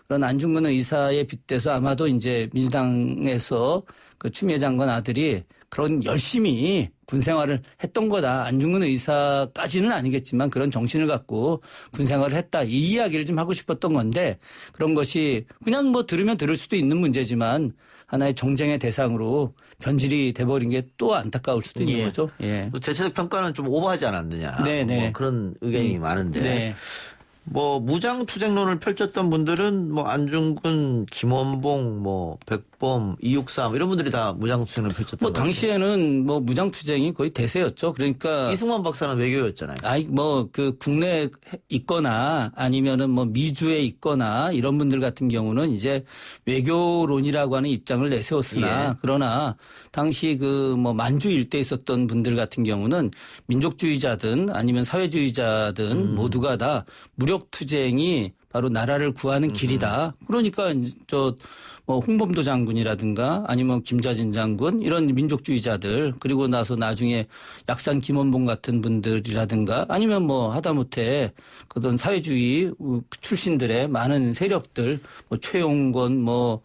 그런 안중근 의사에 빗대서 아마도 이제 민주당에서 그 추미애 장관 아들이 그런 열심히 군 생활을 했던 거다. 안중근 의사까지는 아니겠지만 그런 정신을 갖고 군 생활을 했다. 이 이야기를 좀 하고 싶었던 건데 그런 것이 그냥 뭐 들으면 들을 수도 있는 문제지만 하나의 정쟁의 대상으로 변질이 돼버린 게 또 안타까울 수도 있는 거죠. 예. 대체적 평가는 좀 오버하지 않았느냐. 네네. 뭐 그런 의견이 많은데. 네. 뭐 무장투쟁론을 펼쳤던 분들은 뭐 안중근, 김원봉, 뭐 백범, 이육삼 이런 분들이 다 무장투쟁을 펼쳤던 뭐 당시에는 뭐 무장투쟁이 거의 대세였죠. 그러니까 이승만 박사는 외교였잖아요. 뭐 그 국내에 있거나 아니면은 뭐 미주에 있거나 이런 분들 같은 경우는 이제 외교론이라고 하는 입장을 내세웠으나 그러나 당시 그 뭐 만주 일대에 있었던 분들 같은 경우는 민족주의자든 아니면 사회주의자든 모두가 다 무력투쟁이 바로 나라를 구하는 길이다. 그러니까 뭐 홍범도 장군이라든가 아니면 김좌진 장군 이런 민족주의자들 그리고 나서 나중에 약산 김원봉 같은 분들이라든가 아니면 뭐 하다못해 그런 사회주의 출신들의 많은 세력들 뭐 최용건 뭐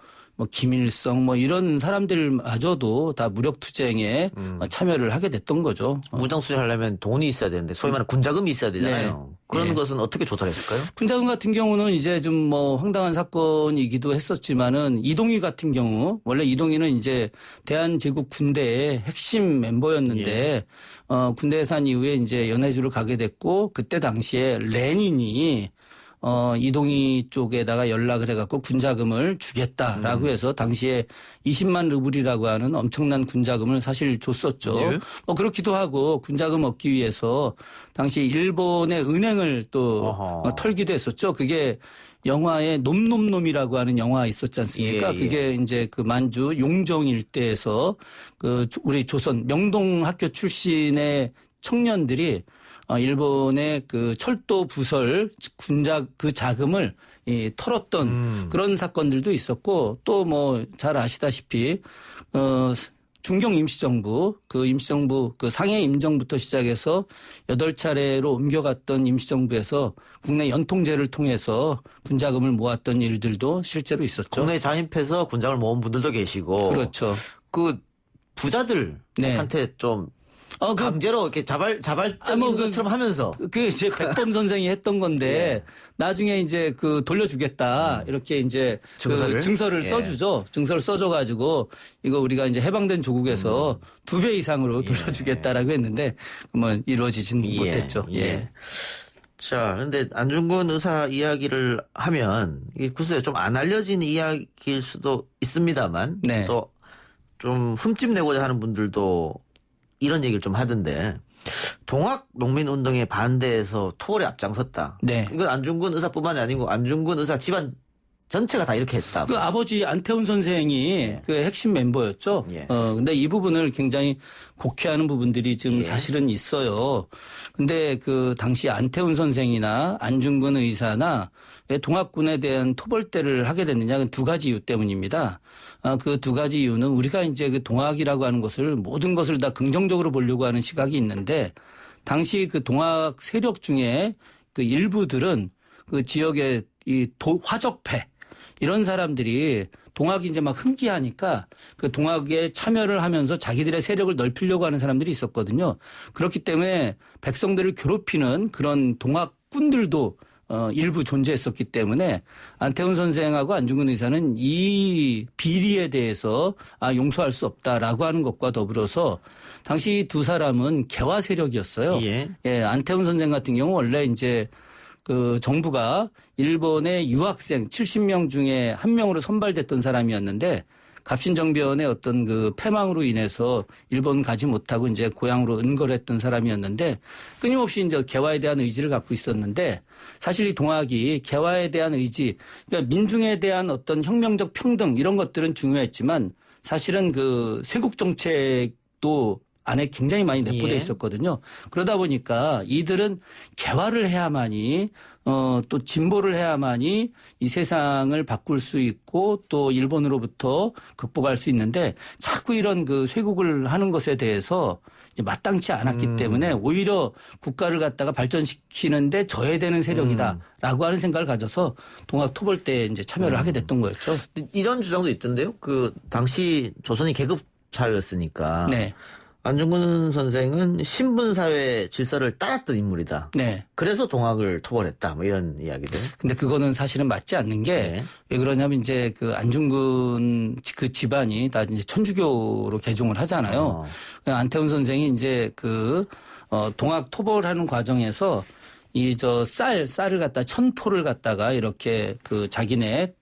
김일성 뭐 이런 사람들마저도 다 무력투쟁에 참여를 하게 됐던 거죠. 무장투쟁 하려면 돈이 있어야 되는데 소위 말하는 군자금이 있어야 되잖아요. 그런 것은 어떻게 조달했을까요? 군자금 같은 경우는 이제 좀 뭐 황당한 사건이기도 했었지만은 이동희 같은 경우 원래 이동희는 이제 대한제국 군대의 핵심 멤버였는데 군대 해산 이후에 이제 연해주를 가게 됐고 그때 당시에 레닌이 이동희 쪽에다가 연락을 해갖고 군자금을 주겠다라고 해서 당시에 20만 루블이라고 하는 엄청난 군자금을 사실 줬었죠. 뭐 그렇기도 하고 군자금 얻기 위해서 당시 일본의 은행을 또 털기도 했었죠. 그게 영화에 놈놈놈이라고 하는 영화 있었지 않습니까? 그게 이제 그 만주 용정 일대에서 그 우리 조선 명동학교 출신의 청년들이 일본의 그 철도 부설 그 자금을 털었던 그런 사건들도 있었고 또 뭐 잘 아시다시피 중경 임시정부 그 상해 임정부터 시작해서 8차례로 옮겨갔던 임시정부에서 국내 연통제를 통해서 군자금을 모았던 일들도 실제로 있었죠. 국내에 잠입해서 군자금을 모은 분들도 계시고. 그렇죠. 그 부자들한테 좀 강제로 이렇게 자발적인 것처럼 하면서. 그 이제 백범 선생이 했던 건데 나중에 이제 그 돌려주겠다 이렇게 이제 증서를 써주죠. 증서를 써줘가지고 이거 우리가 이제 해방된 조국에서 2배 이상으로 돌려주겠다라고 했는데 뭐 이루어지진 못했죠. 자, 근데 안중근 의사 이야기를 하면 이게 글쎄요 좀 안 알려진 이야기일 수도 있습니다만 또 좀 흠집 내고자 하는 분들도 이런 얘기를 좀 하던데 동학 농민운동에 반대해서 토벌에 앞장섰다. 네. 이건 안중근 의사뿐만이 아니고 안중근 의사 집안 전체가 다 이렇게 했다. 그 아버지 안태훈 선생이 그 핵심 멤버였죠. 근데 이 부분을 굉장히 곡해하는 부분들이 지금 사실은 있어요. 근데 그 당시 안태훈 선생이나 안중근 의사나 왜 동학군에 대한 토벌대를 하게 됐느냐, 두 가지 이유 때문입니다. 그 두 가지 이유는 우리가 이제 그 동학이라고 하는 것을 모든 것을 다 긍정적으로 보려고 하는 시각이 있는데 당시 그 동학 세력 중에 그 일부들은 그 지역의 이 화적패 이런 사람들이 동학이 이제 막 흥기하니까 그 동학에 참여를 하면서 자기들의 세력을 넓히려고 하는 사람들이 있었거든요. 그렇기 때문에 백성들을 괴롭히는 그런 동학꾼들도 일부 존재했었기 때문에 안태훈 선생하고 안중근 의사는 이 비리에 대해서 용서할 수 없다라고 하는 것과 더불어서 당시 두 사람은 개화 세력이었어요. 예, 안태훈 선생 같은 경우 원래 이제 그 정부가 일본의 유학생 70명 중에 한 명으로 선발됐던 사람이었는데 갑신정변의 어떤 그 패망으로 인해서 일본 가지 못하고 이제 고향으로 은거했던 사람이었는데 끊임없이 이제 개화에 대한 의지를 갖고 있었는데 사실 이 동학이 개화에 대한 의지, 그러니까 민중에 대한 어떤 혁명적 평등 이런 것들은 중요했지만 사실은 그 쇄국 정책도 안에 굉장히 많이 내포되어 있었거든요. 그러다 보니까 이들은 개화를 해야만이 또 진보를 해야만이 이 세상을 바꿀 수 있고 또 일본으로부터 극복할 수 있는데 자꾸 이런 그 쇄국을 하는 것에 대해서 이제 마땅치 않았기 때문에 오히려 국가를 갖다가 발전시키는데 저해되는 세력이다라고 하는 생각을 가져서 동학 토벌대에 이제 참여를 하게 됐던 거였죠. 이런 주장도 있던데요. 그 당시 조선이 계급 사회였으니까. 네. 안중근 선생은 신분사회 질서를 따랐던 인물이다. 네. 그래서 동학을 토벌했다. 뭐 이런 이야기들. 근데 그거는 사실은 맞지 않는 게 왜 그러냐면 이제 그 안중근 그 집안이 다 이제 천주교로 개종을 하잖아요. 안태훈 선생이 이제 그 동학 토벌하는 과정에서 이 쌀을 갖다 1000포를 갖다가 이렇게 그 자기네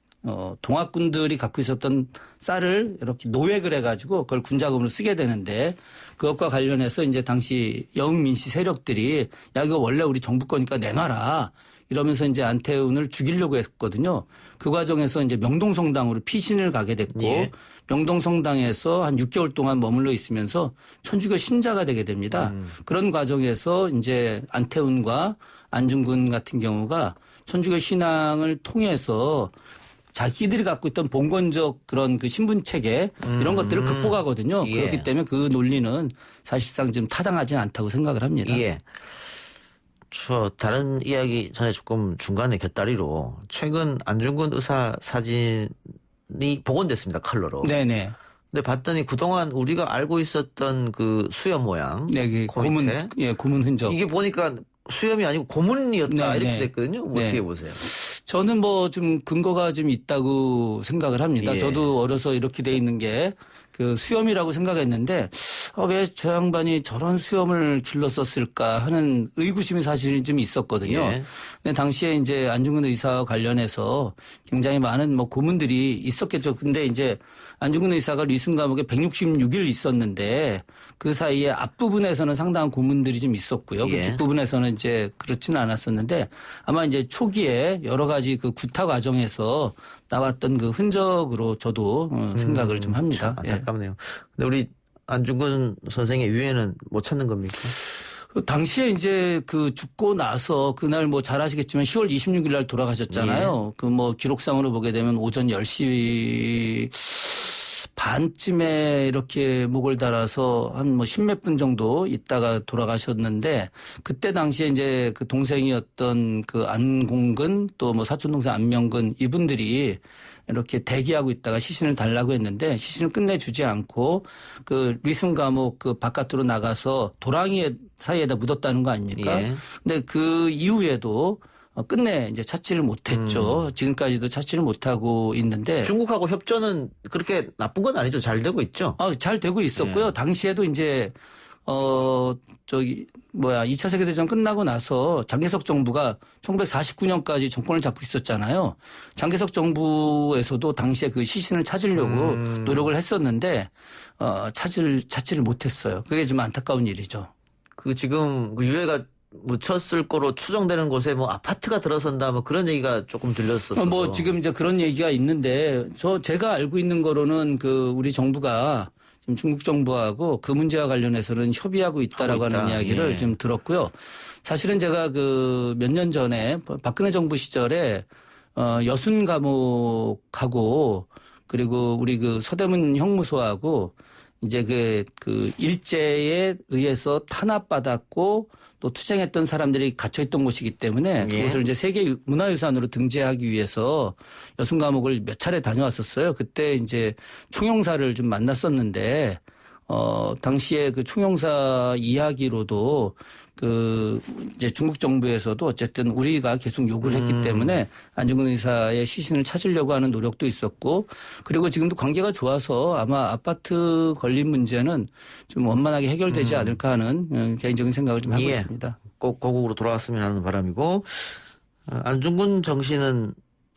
동학군들이 갖고 있었던 쌀을 이렇게 노획을 해가지고 그걸 군자금으로 쓰게 되는데 그것과 관련해서 이제 당시 영민시 세력들이 야 이거 원래 우리 정부 거니까 내놔라 이러면서 이제 안태훈을 죽이려고 했거든요. 그 과정에서 이제 명동성당으로 피신을 가게 됐고 명동성당에서 한 6개월 동안 머물러 있으면서 천주교 신자가 되게 됩니다. 그런 과정에서 이제 안태훈과 안중근 같은 경우가 천주교 신앙을 통해서 자기들이 갖고 있던 봉건적 그런 그 신분 체계 이런 것들을 극복하거든요. 그렇기 때문에 그 논리는 사실상 좀 타당하지는 않다고 생각을 합니다. 저 다른 이야기 전에 조금 중간에 곁다리로 최근 안중근 의사 사진이 복원됐습니다. 컬러로. 네네. 근데 봤더니 그동안 우리가 알고 있었던 그 수염 모양. 네, 고문 흔적. 이게 보니까 수염이 아니고 고문이었다 이렇게 네. 됐거든요. 뭐 어떻게 보세요? 저는 뭐 좀 근거가 좀 있다고 생각을 합니다. 저도 어려서 이렇게 돼 있는 게 그 수염이라고 생각했는데 왜 저 양반이 저런 수염을 길렀었을까 하는 의구심이 사실 좀 있었거든요. 근데 당시에 이제 안중근 의사와 관련해서 굉장히 많은 뭐 고문들이 있었겠죠. 근데 이제 안중근 의사가 리순 감옥에 166일 있었는데 그 사이에 앞부분에서는 상당한 고문들이 좀 있었고요. 그 뒷부분에서는 이제 그렇지는 않았었는데 아마 이제 초기에 여러 가지 그 구타 과정에서 나왔던 그 흔적으로 저도 생각을 좀 합니다. 안타깝네요. 근데 우리 안중근 선생의 유해는 못 찾는 겁니까? 당시에 이제 그 죽고 나서 그날 뭐 잘 아시겠지만 10월 26일 날 돌아가셨잖아요. 그 뭐 기록상으로 보게 되면 오전 10시 반쯤에 이렇게 목을 달아서 한 뭐 10몇 분 정도 있다가 돌아가셨는데 그때 당시에 이제 그 동생이었던 그 안공근 또 뭐 사촌 동생 안명근 이분들이 이렇게 대기하고 있다가 시신을 달라고 했는데 시신을 끝내주지 않고 그 리순 감옥 그 바깥으로 나가서 도랑이 사이에다 묻었다는 거 아닙니까? 근데 그 이후에도 끝내 이제 찾지를 못했죠. 지금까지도 찾지를 못하고 있는데 중국하고 협조는 그렇게 나쁜 건 아니죠. 잘 되고 있죠. 잘 되고 있었고요. 당시에도 이제 2차 세계대전 끝나고 나서 장개석 정부가 1949년까지 정권을 잡고 있었잖아요. 장개석 정부에서도 당시에 그 시신을 찾으려고 노력을 했었는데 찾지를 못했어요. 그게 좀 안타까운 일이죠. 그 지금 유해가 묻혔을 거로 추정되는 곳에 뭐 아파트가 들어선다 뭐 그런 얘기가 조금 들렸었어요. 뭐 지금 이제 그런 얘기가 있는데 제가 알고 있는 거로는 그 우리 정부가 지금 중국 정부하고 그 문제와 관련해서는 협의하고 있다라고 하는 이야기를 예. 좀 들었고요. 사실은 제가 그 몇 년 전에 박근혜 정부 시절에 여순 감옥하고 그리고 우리 그 서대문 형무소하고 이제 그 일제에 의해서 탄압받았고 또 투쟁했던 사람들이 갇혀있던 곳이기 때문에 그곳을 이제 세계 문화유산으로 등재하기 위해서 여순 감옥을 몇 차례 다녀왔었어요. 그때 이제 총영사를 좀 만났었는데 당시에 그 총영사 이야기로도 그 이제 중국 정부에서도 어쨌든 우리가 계속 요구를 했기 때문에 안중근 의사의 시신을 찾으려고 하는 노력도 있었고 그리고 지금도 관계가 좋아서 아마 아파트 건립 문제는 좀 원만하게 해결되지 않을까 하는 개인적인 생각을 좀 하고 있습니다. 꼭 고국으로 돌아왔으면 하는 바람이고 안중근 정신은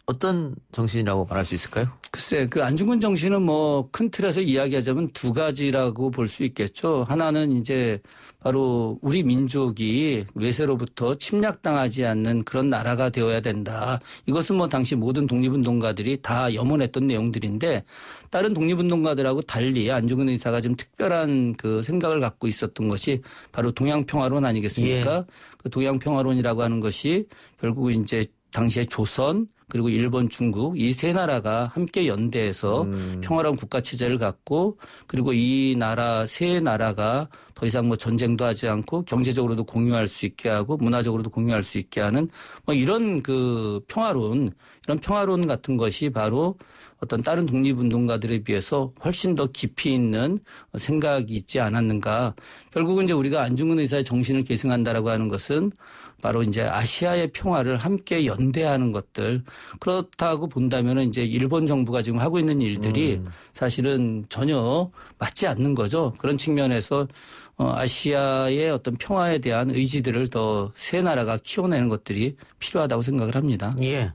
어떤 정신이라고 말할 수 있을까요? 글쎄, 그 안중근 정신은 뭐 큰 틀에서 이야기하자면 두 가지라고 볼 수 있겠죠. 하나는 이제 바로 우리 민족이 외세로부터 침략당하지 않는 그런 나라가 되어야 된다. 이것은 뭐 당시 모든 독립운동가들이 다 염원했던 내용들인데 다른 독립운동가들하고 달리 안중근 의사가 좀 특별한 그 생각을 갖고 있었던 것이 바로 동양평화론 아니겠습니까? 그 동양평화론이라고 하는 것이 결국 이제 당시에 조선 그리고 일본, 중국 이 세 나라가 함께 연대해서 평화로운 국가 체제를 갖고 그리고 이 나라 세 나라가 더 이상 뭐 전쟁도 하지 않고 경제적으로도 공유할 수 있게 하고 문화적으로도 공유할 수 있게 하는 뭐 이런 그 평화론 이런 평화론 같은 것이 바로 어떤 다른 독립운동가들에 비해서 훨씬 더 깊이 있는 생각이 있지 않았는가. 결국은 이제 우리가 안중근 의사의 정신을 계승한다라고 하는 것은 바로 이제 아시아의 평화를 함께 연대하는 것들. 그렇다고 본다면은 이제 일본 정부가 지금 하고 있는 일들이 사실은 전혀 맞지 않는 거죠. 그런 측면에서 아시아의 어떤 평화에 대한 의지들을 더 세 나라가 키워내는 것들이 필요하다고 생각을 합니다. 예.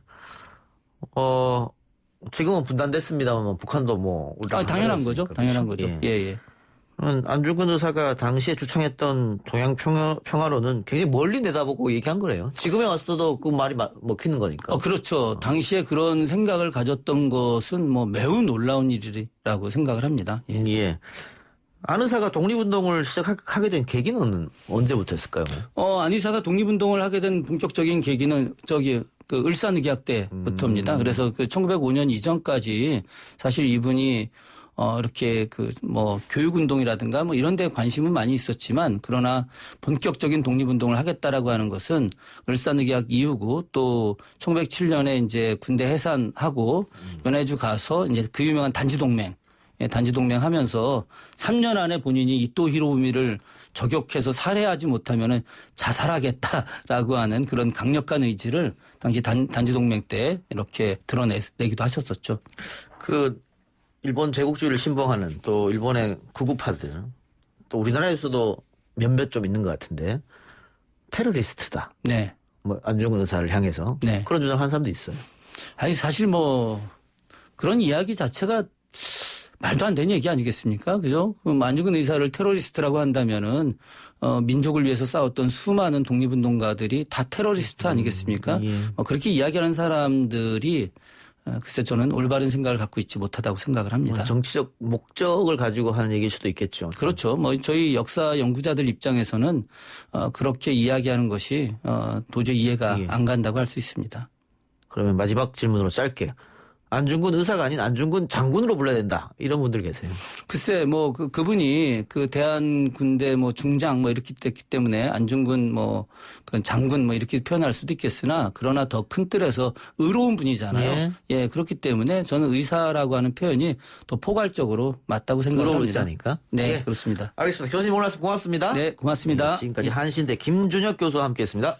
지금은 분단됐습니다만 북한도 뭐 당연한 거죠. 당연한 거죠. 예. 안중근 의사가 당시에 주창했던 동양 평화론은 굉장히 멀리 내다보고 얘기한 거래요. 지금에 왔어도 그 말이 먹히는 거니까. 그렇죠. 당시에 그런 생각을 가졌던 것은 뭐 매우 놀라운 일이라고 생각을 합니다. 예. 안 의사가 독립운동을 시작하게 된 계기는 언제부터였을까요? 안 의사가 독립운동을 하게 된 본격적인 계기는 그 을사늑약 때부터입니다. 그래서 그 1905년 이전까지 사실 이분이 이렇게 교육운동이라든가 뭐 이런 데 관심은 많이 있었지만 그러나 본격적인 독립운동을 하겠다라고 하는 것은 을사늑약 이후고 또 1907년에 이제 군대 해산하고 연해주 가서 이제 그 유명한 단지동맹 하면서 3년 안에 본인이 이토 히로부미를 저격해서 살해하지 못하면은 자살하겠다라고 하는 그런 강력한 의지를 당시 단지동맹 때 이렇게 드러내기도 하셨었죠. 일본 제국주의를 신봉하는 또 일본의 구구파들 또 우리나라에서도 몇몇 좀 있는 것 같은데 테러리스트다. 네. 뭐 안중근 의사를 향해서 그런 주장한 사람도 있어요. 아니 사실 뭐 그런 이야기 자체가 말도 안 되는 얘기 아니겠습니까? 그죠? 안중근 의사를 테러리스트라고 한다면은 민족을 위해서 싸웠던 수많은 독립운동가들이 다 테러리스트 아니겠습니까? 그렇게 이야기하는 사람들이 글쎄 저는 올바른 생각을 갖고 있지 못하다고 생각을 합니다. 정치적 목적을 가지고 하는 얘기일 수도 있겠죠. 그렇죠. 뭐 저희 역사 연구자들 입장에서는 그렇게 이야기하는 것이 도저히 이해가 안 간다고 할 수 있습니다. 그러면 마지막 질문으로 짧게. 안중근 의사가 아닌 안중근 장군으로 불러야 된다. 이런 분들 계세요. 글쎄, 뭐, 그분이 그 대한군대 뭐 중장 뭐 이렇게 됐기 때문에 안중근 뭐, 그 장군 뭐 이렇게 표현할 수도 있겠으나 그러나 더 큰 틀에서 의로운 분이잖아요. 예, 그렇기 때문에 저는 의사라고 하는 표현이 더 포괄적으로 맞다고 생각합니다. 의로운 의사니까? 네, 그렇습니다. 알겠습니다. 교수님 오늘 말씀 고맙습니다. 네, 고맙습니다. 지금까지 한신대 김준혁 교수와 함께 했습니다.